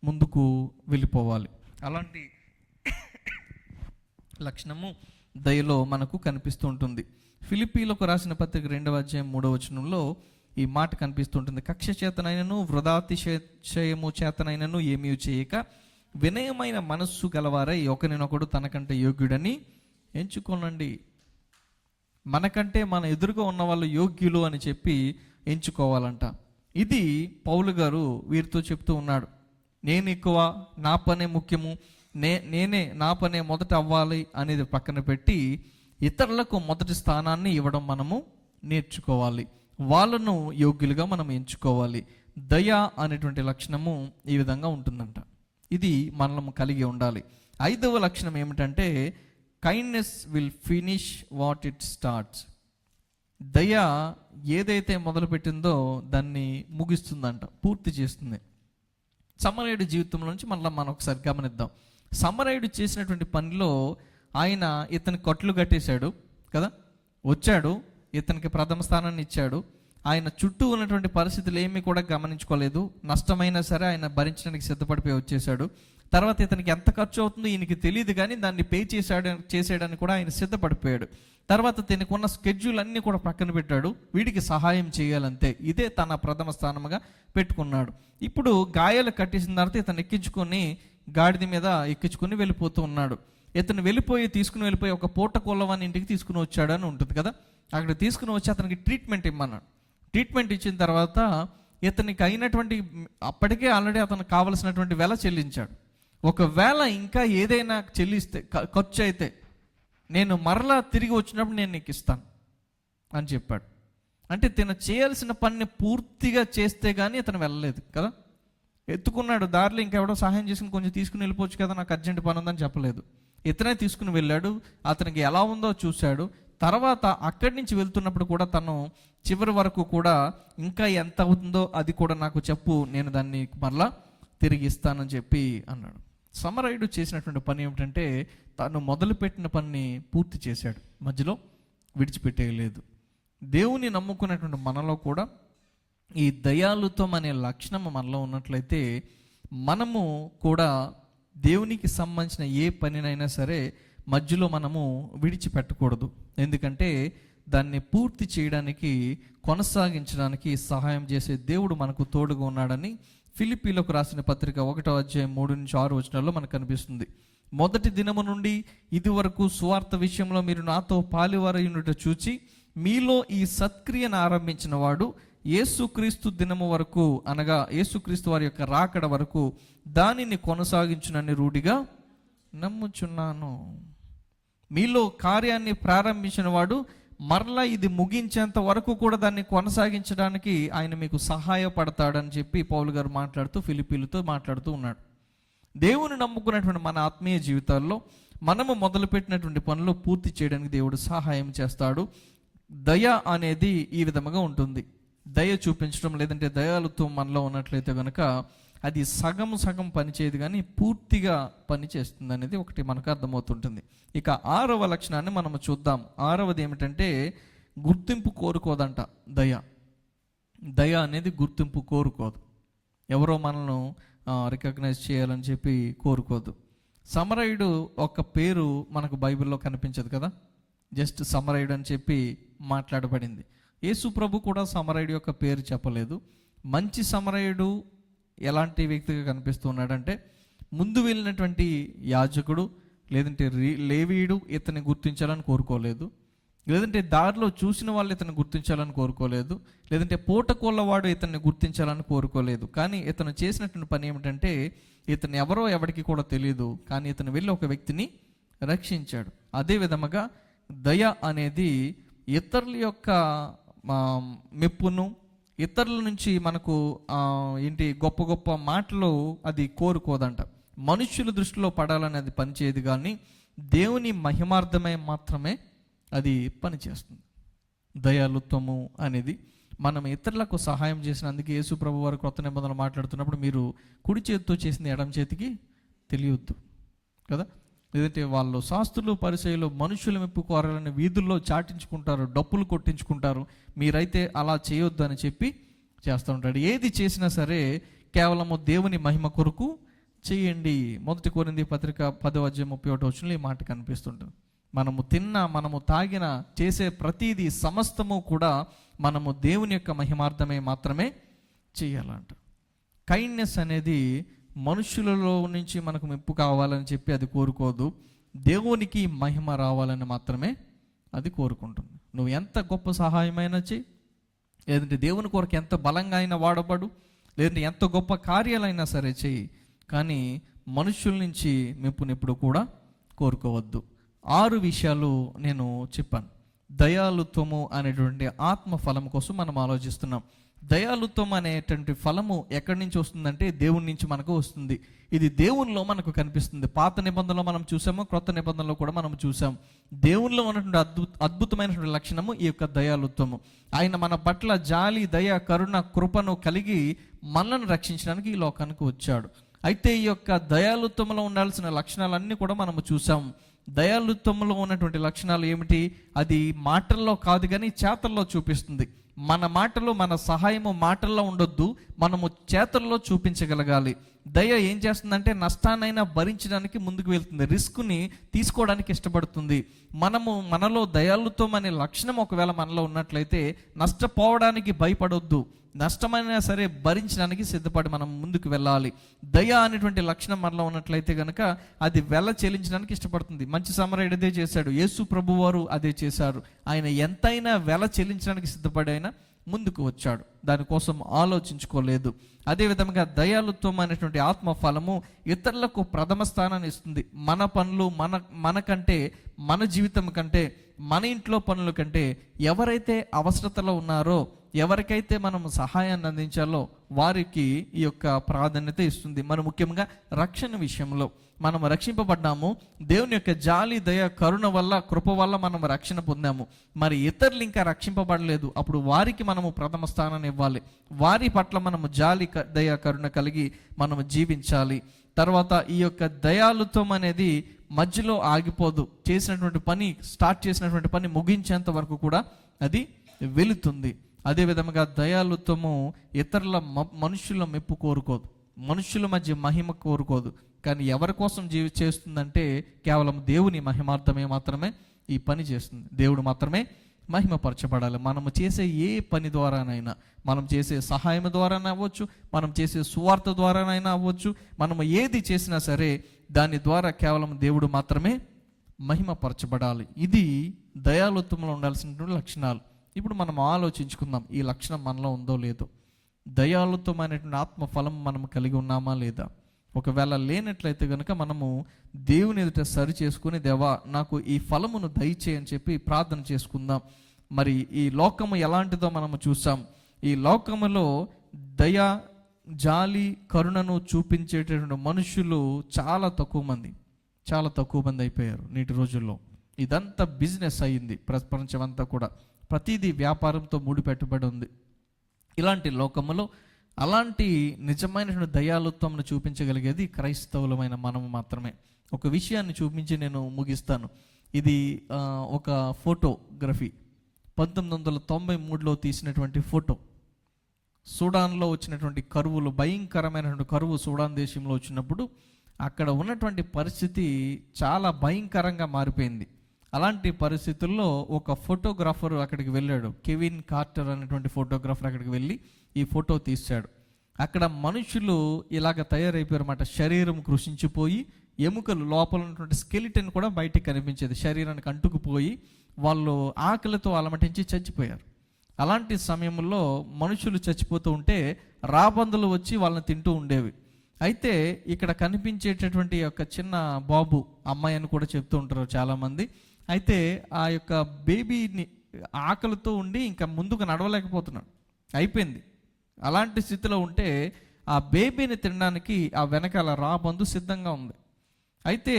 ముందుకు వెళ్ళిపోవాలి. అలాంటి లక్షణము దయలో మనకు కనిపిస్తూ ఉంటుంది. ఫిలిప్పీలకు రాసిన పత్రిక 2వ అధ్యాయం 3వ వచనంలో ఈ మాట కనిపిస్తుంటుంది. కక్ష చేతనైనను వృధాతిశయము చేతనైనను ఏమీ చేయక వినయమైన మనస్సు గలవారై ఒకరినొకడు తనకంటే యోగ్యుడని ఎంచుకోనండి. మనకంటే మన ఎదురుగా ఉన్న వాళ్ళు యోగ్యులు అని చెప్పి ఎంచుకోవాలంట. ఇది పౌలు గారు వీరితో చెప్తూ ఉన్నాడు. నేను ఎక్కువ, నా పనే ముఖ్యము, నేనే నా పనే మొదట అవ్వాలి అనేది పక్కన పెట్టి ఇతరులకు మొదటి స్థానాన్ని ఇవ్వడం మనము నేర్చుకోవాలి. వాళ్ళను యోగ్యులుగా మనం ఎంచుకోవాలి. దయ అనేటువంటి లక్షణము ఈ విధంగా ఉంటుందంట. ఇది మనము కలిగి ఉండాలి. 5వ లక్షణం ఏమిటంటే kindness will finish what it starts. దయ ఏదైతే మొదలుపెట్టిందో దాన్ని ముగిస్తుందంట, పూర్తి చేస్తుంది. సమరయుడి జీవితంలో నుంచి మళ్ళీ మనం ఒకసారి గమనిద్దాం. సమరయుడు చేసినటువంటి పనిలో ఆయన ఇతని కట్లు కట్టేశాడు కదా, వచ్చాడు, ఇతనికి ప్రథమ స్థానాన్ని ఇచ్చాడు. ఆయన చుట్టూ ఉన్నటువంటి పరిస్థితులు ఏమీ కూడా గమనించుకోలేదు. నష్టమైనా సరే ఆయన భరించడానికి సిద్ధపడిపోయి వచ్చేసాడు. తర్వాత ఇతనికి ఎంత ఖర్చు అవుతుందో ఈయనకి తెలియదు, కానీ దాన్ని పే చేసేయడానికి కూడా ఆయన సిద్ధపడిపోయాడు. తర్వాత తనకున్న స్కెడ్యూల్ అన్నీ కూడా పక్కన పెట్టాడు, వీడికి సహాయం చేయాలంతే. ఇదే తన ప్రథమ స్థానంగా పెట్టుకున్నాడు. ఇప్పుడు గాయాలు కట్టేసిన తర్వాత ఇతను ఎక్కించుకొని గాడిద మీద ఎక్కించుకొని వెళ్ళిపోతూ ఉన్నాడు. ఇతను తీసుకుని వెళ్ళిపోయి ఒక పూట కొల్లవాని ఇంటికి తీసుకుని వచ్చాడు అని ఉంటుంది కదా. అక్కడ తీసుకుని వచ్చి అతనికి ట్రీట్మెంట్ ఇమ్మన్నాడు. ట్రీట్మెంట్ ఇచ్చిన తర్వాత ఇతనికి అయినటువంటి అప్పటికే ఆల్రెడీ అతనికి కావలసినటువంటి వెల చెల్లించాడు. ఒకవేళ ఇంకా ఏదైనా చెల్లిస్తే ఖర్చు అయితే నేను మరలా తిరిగి వచ్చినప్పుడు నేను నీకు ఇస్తాను అని చెప్పాడు. అంటే తను చేయాల్సిన పనిని పూర్తిగా చేస్తే కానీ ఇతను వెళ్ళలేదు కదా. ఎత్తుకున్నాడు దారిలో, ఇంకెవడో సహాయం చేసుకుని కొంచెం తీసుకుని వెళ్ళిపోవచ్చు కదా, నాకు అర్జెంట్ పని ఉందని చెప్పలేదు. ఇతనే తీసుకుని వెళ్ళాడు. అతనికి ఎలా ఉందో చూశాడు. తర్వాత అక్కడి నుంచి వెళ్తున్నప్పుడు కూడా తను చివరి వరకు కూడా ఇంకా ఎంత అవుతుందో అది కూడా నాకు చెప్పు, నేను దాన్ని మరలా తిరిగి ఇస్తానని చెప్పి అన్నాడు. సమరయుడు చేసినటువంటి పని ఏమిటంటే తను మొదలుపెట్టిన పనిని పూర్తి చేశాడు, మధ్యలో విడిచిపెట్టేయలేదు. దేవుని నమ్ముకున్నటువంటి మనలో కూడా ఈ దయాళుత్వం అనే లక్షణం మనలో ఉన్నట్లయితే మనము కూడా దేవునికి సంబంధించిన ఏ పనినైనా సరే మధ్యలో మనము విడిచిపెట్టకూడదు. ఎందుకంటే దాన్ని పూర్తి చేయడానికి, కొనసాగించడానికి సహాయం చేసే దేవుడు మనకు తోడుగా ఉన్నాడని ఫిలిప్పీలకు రాసిన పత్రిక 1:3-6 మనకు కనిపిస్తుంది. మొదటి దినము నుండి ఇది వరకు సువార్త విషయంలో మీరు నాతో పాలువారయునుట చూచి మీలో ఈ సత్క్రియను ఆరంభించిన వాడు యేసుక్రీస్తు దినము వరకు, అనగా యేసుక్రీస్తు వారి యొక్క రాకడ వరకు దానిని కొనసాగించునని రూఢిగా నమ్ముచున్నాను. మీలో కార్యాన్ని ప్రారంభించిన వాడు మరలా ఇది ముగించేంత వరకు కూడా దాన్ని కొనసాగించడానికి ఆయన మీకు సహాయపడతాడని చెప్పి పౌలు గారు మాట్లాడుతూ ఫిలిప్పీలతో మాట్లాడుతూ ఉన్నాడు. దేవుని నమ్ముకున్నటువంటి మన ఆత్మీయ జీవితాల్లో మనము మొదలుపెట్టినటువంటి పనులు పూర్తి చేయడానికి దేవుడు సహాయం చేస్తాడు. దయ అనేది ఈ విధముగా ఉంటుంది. దయ చూపించడం, లేదంటే దయాలుత్వం మనలో ఉన్నట్లయితే కనుక అది సగం పనిచేయదు, కానీ పూర్తిగా పనిచేస్తుంది అనేది ఒకటి మనకు అర్థమవుతుంటుంది. ఇక 6వ లక్షణాన్ని మనం చూద్దాం. 6వది ఏమిటంటే గుర్తింపు కోరుకోదంట. దయ అనేది గుర్తింపు కోరుకోదు. ఎవరో మనల్ని రికగ్నైజ్ చేయాలని చెప్పి కోరుకోదు. సమరయుడు ఒక పేరు మనకు బైబిల్లో కనిపించదు కదా, జస్ట్ సమరయుడు అని చెప్పి మాట్లాడబడింది. యేసు ప్రభు కూడా సమరయుడు యొక్క పేరు చెప్పలేదు. మంచి సమరయుడు ఎలాంటి వ్యక్తిగా కనిపిస్తున్నాడంటే, ముందు వెళ్ళినటువంటి యాజకుడు లేదంటే లేవీయుడు ఇతన్ని గుర్తించాలని కోరుకోలేదు, లేదంటే దారిలో చూసిన వాళ్ళు ఇతన్ని గుర్తించాలని కోరుకోలేదు, లేదంటే పూటకోళ్ళవాడు ఇతన్ని గుర్తించాలని కోరుకోలేదు. కానీ ఇతను చేసినటువంటి పని ఏమిటంటే, ఇతను ఎవరో ఎవరికి కూడా తెలియదు, కానీ ఇతను వెళ్ళి ఒక వ్యక్తిని రక్షించాడు. అదే విధముగా దయ అనేది ఇతరుల యొక్క మెప్పును, ఇతరుల నుంచి మనకు గొప్ప గొప్ప మాటలు అది కోరుకోదంట. మనుష్యుల దృష్టిలో పడాలని అది పనిచేయదు, కానీ దేవుని మహిమార్థమై మాత్రమే అది పనిచేస్తుంది. దయాలుత్వము అనేది మనం ఇతరులకు సహాయం చేసినందుకు యేసు ప్రభు వారు కొత్త నిబంధనలు మాట్లాడుతున్నప్పుడు మీరు కుడి చేతితో చేసింది ఎడమ చేతికి తెలియొద్దు కదా. లేదంటే వాళ్ళు శాస్త్రులు పరిచయులు మనుషుల మెప్పు కోరాలని వీధుల్లో చాటించుకుంటారు, డప్పులు కొట్టించుకుంటారు. మీరైతే అలా చేయొద్దు అని చెప్పి చేస్తూ ఉంటాడు. ఏది చేసినా సరే కేవలము దేవుని మహిమ కొరకు చేయండి. 1 కొరింథీ పత్రిక 10:31 ఈ మాట కనిపిస్తుంటుంది. మనము తిన్నా, మనము తాగిన, చేసే ప్రతిదీ సమస్తము కూడా మనము దేవుని యొక్క మహిమార్థమే మాత్రమే చేయాలంట. కైండ్నెస్ అనేది మనుషులలో నుంచి మనకు మెప్పు కావాలని చెప్పి అది కోరుకోదు, దేవునికి మహిమ రావాలని మాత్రమే అది కోరుకుంటుంది. నువ్వు ఎంత గొప్ప సహాయమైనా చేయి, లేదంటే దేవుని కొరకు ఎంత బలంగా అయినా వాడబడు, లేదంటే ఎంత గొప్ప కార్యాలైనా సరే చేయి, కానీ మనుషుల నుంచి మెప్పునెప్పుడు కూడా కోరుకోవద్దు. 6 విషయాలు నేను చెప్పాను. దయాలుత్వము అనేటువంటి ఆత్మ ఫలం కోసం మనం ఆలోచిస్తున్నాం. దయాలుత్వం అనేటువంటి ఫలము ఎక్కడి నుంచి వస్తుందంటే దేవుని నుంచి మనకు వస్తుంది. ఇది దేవునిలో మనకు కనిపిస్తుంది. పాత నిబంధనలో మనం చూసాము, క్రొత్త నిబంధనలో కూడా మనం చూసాం. దేవునిలో ఉన్నటువంటి అద్భుతమైనటువంటి లక్షణము ఈ యొక్క దయాలుత్వము. ఆయన మన పట్ల జాలి, దయ, కరుణ, కృపను కలిగి మనల్ని రక్షించడానికి ఈ లోకానికి వచ్చాడు. అయితే ఈ యొక్క దయాలుత్వంలో ఉండాల్సిన లక్షణాలన్నీ కూడా మనము చూసాం. దయాలుత్వంలో ఉన్నటువంటి లక్షణాలు ఏమిటి? అది మాటల్లో కాదు కానీ చేతల్లో చూపిస్తుంది. మన మాటలు, మన సహాయము మాటల్లో ఉండొద్దు, మనము చేతల్లో చూపించగలగాలి. దయ ఏం చేస్తుందంటే నష్టాన్నైనా భరించడానికి ముందుకు వెళ్తుంది, రిస్క్ని తీసుకోవడానికి ఇష్టపడుతుంది. మనలో దయాలుత్వం అనే లక్షణం ఒకవేళ మనలో ఉన్నట్లయితే నష్టపోవడానికి భయపడొద్దు, నష్టమైనా సరే భరించడానికి సిద్ధపడి మనం ముందుకు వెళ్ళాలి. దయ అనేటువంటి లక్షణం మనలో ఉన్నట్లయితే కనుక అది వెల చెల్లించడానికి ఇష్టపడుతుంది. మంచి సమరయుడు అదే చేశాడు, యేసు ప్రభు వారు అదే చేశారు. ఆయన ఎంతైనా వెల చెల్లించడానికి సిద్ధపడి ఆయన ముందుకు వచ్చాడు, దానికోసం ఆలోచించుకోలేదు. అదేవిధంగా దయాలుత్వం అనేటువంటి ఆత్మ ఫలము ఇతరులకు ప్రథమ స్థానాన్ని ఇస్తుంది. మన పనులు మనకంటే, మన జీవితం కంటే, మన ఇంట్లో పనుల కంటే ఎవరైతే అవసరతలో ఉన్నారో, ఎవరికైతే మనం సహాయాన్ని అందించాలో వారికి ఈ యొక్క ప్రాధాన్యత ఇస్తుంది. మనం ముఖ్యంగా రక్షణ విషయంలో మనం రక్షింపబడ్డాము. దేవుని యొక్క జాలి, దయ, కరుణ వల్ల, కృప వల్ల మనం రక్షణ పొందాము. మరి ఇతరులు ఇంకా రక్షింపబడలేదు, అప్పుడు వారికి మనము ప్రథమ స్థానాన్ని ఇవ్వాలి. వారి పట్ల మనము జాలి, దయ, కరుణ కలిగి మనము జీవించాలి. తర్వాత ఈ యొక్క దయాలుత్వం అనేది మధ్యలో ఆగిపోదు. స్టార్ట్ చేసినటువంటి పని ముగించేంత వరకు కూడా అది వెళుతుంది. అదేవిధంగా దయాలుత్వము ఇతరుల మనుషుల మెప్పు కోరుకోదు. మనుషుల మధ్య మహిమ కోరుకోదు. కానీ ఎవరి కోసం చేస్తుందంటే కేవలం దేవుని మహిమార్థమే మాత్రమే ఈ పని చేస్తుంది. దేవుడు మాత్రమే మహిమపరచబడాలి. మనము చేసే ఏ పని ద్వారానైనా, మనం చేసే సహాయం ద్వారానే అవ్వచ్చు, మనం చేసే సువార్త ద్వారానైనా అవ్వచ్చు, మనము ఏది చేసినా సరే దాని ద్వారా కేవలం దేవుడు మాత్రమే మహిమపరచబడాలి. ఇది దయాళుత్వంలో ఉండాల్సినటువంటి లక్షణాలు. ఇప్పుడు మనం ఆలోచించుకుందాం, ఈ లక్షణం మనలో ఉందో లేదో. దయాళుత్వమైనటువంటి ఆత్మఫలం మనం కలిగి ఉన్నామా లేదా? ఒకవేళ లేనట్లయితే కనుక మనము దేవుని ఎదుట సరి చేసుకుని, దేవా నాకు ఈ ఫలమును దయచేయని చెప్పి ప్రార్థన చేసుకుందాం. మరి ఈ లోకము ఎలాంటిదో మనము చూసాం. ఈ లోకములో దయ, జాలి, కరుణను చూపించేటటువంటి మనుషులు చాలా తక్కువ మంది అయిపోయారు నేటి రోజుల్లో. ఇదంతా బిజినెస్ అయ్యింది. ప్రపంచం అంతా కూడా ప్రతిదీ వ్యాపారంతో ముడిపెట్టబడి ఉంది. ఇలాంటి లోకములో అలాంటి నిజమైనటువంటి దయాళుత్వంను చూపించగలిగేది క్రైస్తవులమైన మనము మాత్రమే. ఒక విషయాన్ని చూపించి నేను ముగిస్తాను. ఇది ఒక ఫోటోగ్రఫీ 1993లో తీసినటువంటి ఫోటో. సూడాన్లో వచ్చినటువంటి కరువులు, భయంకరమైనటువంటి కరువు సూడాన్ దేశంలో వచ్చినప్పుడు అక్కడ ఉన్నటువంటి పరిస్థితి చాలా భయంకరంగా మారిపోయింది. అలాంటి పరిస్థితుల్లో ఒక ఫోటోగ్రాఫర్ అక్కడికి వెళ్ళాడు. కెవిన్ కార్టర్ అనేటువంటి ఫోటోగ్రాఫర్ అక్కడికి వెళ్ళి ఈ ఫోటో తీశాడు. అక్కడ మనుషులు ఇలాగ తయారైపోయారు అన్నమాట. శరీరం కృషించిపోయి, ఎముకలు లోపల ఉన్నటువంటి స్కెలిటన్ కూడా బయటికి కనిపించేది. శరీరానికి అంటుకుపోయి వాళ్ళు ఆకలితో అలమటించి చచ్చిపోయారు. అలాంటి సమయంలో మనుషులు చచ్చిపోతూ ఉంటే రాబందులు వచ్చి వాళ్ళని తింటూ ఉండేవి. అయితే ఇక్కడ కనిపించేటటువంటి ఒక చిన్న బాబు, అమ్మాయి అని కూడా చెప్తూ ఉంటారు చాలామంది. అయితే ఆ యొక్క బేబీని ఆకలితో ఉండి ఇంకా ముందుకు నడవలేకపోతున్నాడు, అయిపోయింది. అలాంటి స్థితిలో ఉంటే ఆ బేబీని తినడానికి ఆ వెనకాల రాబందు సిద్ధంగా ఉంది. అయితే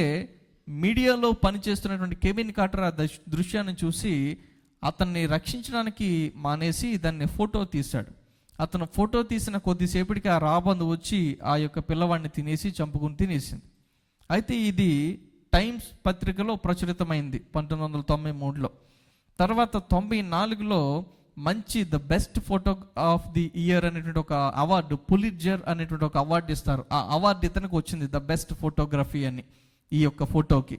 మీడియాలో పనిచేస్తున్నటువంటి కెవిన్ కార్టర్ ఆ దృశ్యాన్ని చూసి అతన్ని రక్షించడానికి మానేసి దాన్ని ఫోటో తీశాడు. అతను ఫోటో తీసిన కొద్దిసేపటికి ఆ రాబందు వచ్చి ఆ యొక్క పిల్లవాడిని చంపుకుని. అయితే ఇది టైమ్స్ పత్రికలో ప్రచురితమైంది 1993లో. తర్వాత 94లో మంచి the best photo of the year అనేటువంటి ఒక అవార్డు, పులిట్జర్ అనేటువంటి ఒక అవార్డు ఇస్తారు. ఆ అవార్డు ఇతనికి వచ్చింది, ద బెస్ట్ ఫోటోగ్రఫీ అని, ఈ యొక్క ఫోటోకి.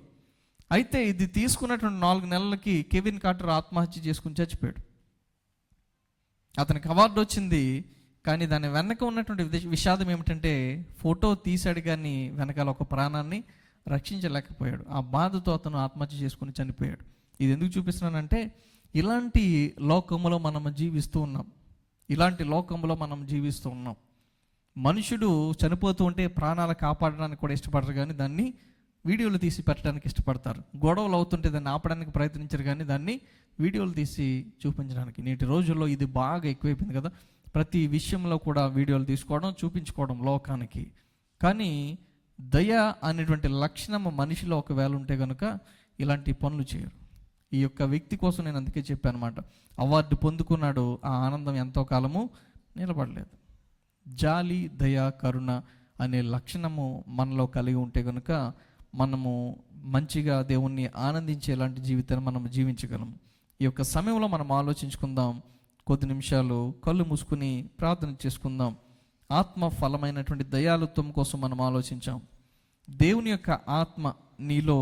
అయితే ఇది తీసుకున్నటువంటి 4 నెలలకి కెవిన్ కార్టర్ ఆత్మహత్య చేసుకుని చచ్చిపోయాడు. అతనికి అవార్డు వచ్చింది, కానీ దాని వెనక ఉన్నటువంటి విషాదం ఏమిటంటే ఫోటో తీశాడు కానీ వెనకాల ఒక ప్రాణాన్ని రక్షించలేకపోయాడు. ఆ బాధతో అతను ఆత్మహత్య చేసుకుని చనిపోయాడు. ఇది ఎందుకు చూపిస్తున్నానంటే ఇలాంటి లోకంలో మనం జీవిస్తూ ఉన్నాం. మనుషుడు చనిపోతూ ఉంటే ప్రాణాలు కాపాడడానికి కూడా ఇష్టపడరు, కానీ దాన్ని వీడియోలు తీసి పెట్టడానికి ఇష్టపడతారు. గొడవలు అవుతుంటే దాన్ని ఆపడానికి ప్రయత్నించరు, కానీ దాన్ని వీడియోలు తీసి చూపించడానికి. నేటి రోజుల్లో ఇది బాగా ఎక్కువైపోయింది కదా. ప్రతి విషయంలో కూడా వీడియోలు తీసుకోవడం, చూపించుకోవడం లోకానికి. కానీ దయ అనేటువంటి లక్షణం మనిషిలో ఒకవేళ ఉంటే కనుక ఇలాంటి పనులు చేయరు. ఈ యొక్క వ్యక్తి కోసం నేను అందుకే చెప్పాను అన్నమాట. అవార్డు పొందుకున్నాడు, ఆ ఆనందం ఎంతో కాలము నిలబడలేదు. జాలి, దయ, కరుణ అనే లక్షణము మనలో కలిగి ఉంటే కనుక మనము మంచిగా దేవుణ్ణి ఆనందించేలాంటి జీవితాన్ని మనం జీవించగలము. ఈ యొక్క సమయంలో మనం ఆలోచించుకుందాం. కొద్ది నిమిషాలు కళ్ళు మూసుకుని ప్రార్థన చేసుకుందాం. ఆత్మ ఫలమైనటువంటి దయాళుత్వం కోసం మనం ఆలోచించాం. దేవుని యొక్క ఆత్మ నీలో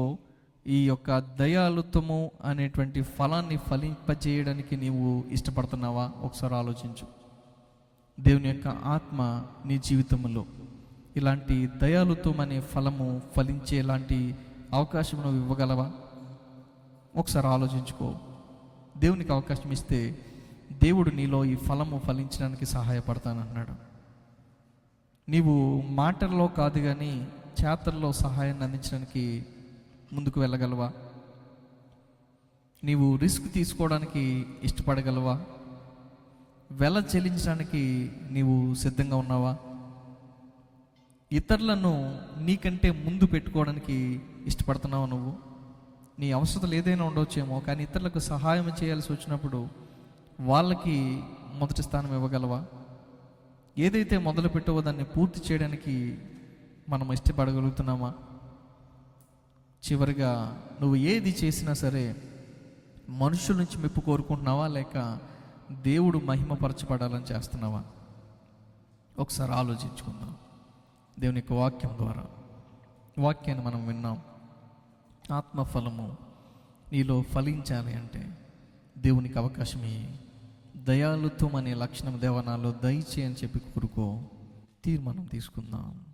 ఈ యొక్క దయాళుత్వము అనేటువంటి ఫలాన్ని ఫలింపజేయడానికి నీవు ఇష్టపడుతున్నావా? ఒకసారి ఆలోచించు. దేవుని యొక్క ఆత్మ నీ జీవితంలో ఇలాంటి దయాళుత్వం అనే ఫలము ఫలించేలాంటి అవకాశం నువ్వు ఇవ్వగలవా? ఒకసారి ఆలోచించుకో. దేవునికి అవకాశం ఇస్తే దేవుడు నీలో ఈ ఫలము ఫలించడానికి సహాయపడతానంటున్నాడు. నీవు మాటల్లో కాదు కానీ చేతల్లో సహాయాన్ని అందించడానికి ముందుకు వెళ్ళగలవా? నీవు రిస్క్ తీసుకోవడానికి ఇష్టపడగలవా? వెల చెల్లించడానికి నీవు సిద్ధంగా ఉన్నావా? ఇతరులను నీకంటే ముందు పెట్టుకోవడానికి ఇష్టపడుతున్నావా? నువ్వు నీ అవసరతలు ఏదైనా ఉండవచ్చేమో, కానీ ఇతరులకు సహాయం చేయాల్సి వచ్చినప్పుడు వాళ్ళకి మొదటి స్థానం ఇవ్వగలవా? ఏదైతే మొదలు పెట్టవో దాన్ని పూర్తి చేయడానికి మనం ఇష్టపడగలుగుతున్నామా? చివరిగా నువ్వు ఏది చేసినా సరే మనుషుల నుంచి మెప్పు కోరుకుంటున్నావా, లేక దేవుడు మహిమపరచబడాలని చేస్తున్నావా? ఒకసారి ఆలోచించుకుందాం. దేవుని యొక్క వాక్యం ద్వారా వాక్యాన్ని మనం విన్నాం. ఆత్మఫలము నీలో ఫలించాలి అంటే దేవునికి అవకాశం ఇయ్యి. దయాళుత్వం అనే లక్షణం దేవా నాలో దయచేయని చెప్పి కోరుకో. తీర్మానం తీసుకుందాం.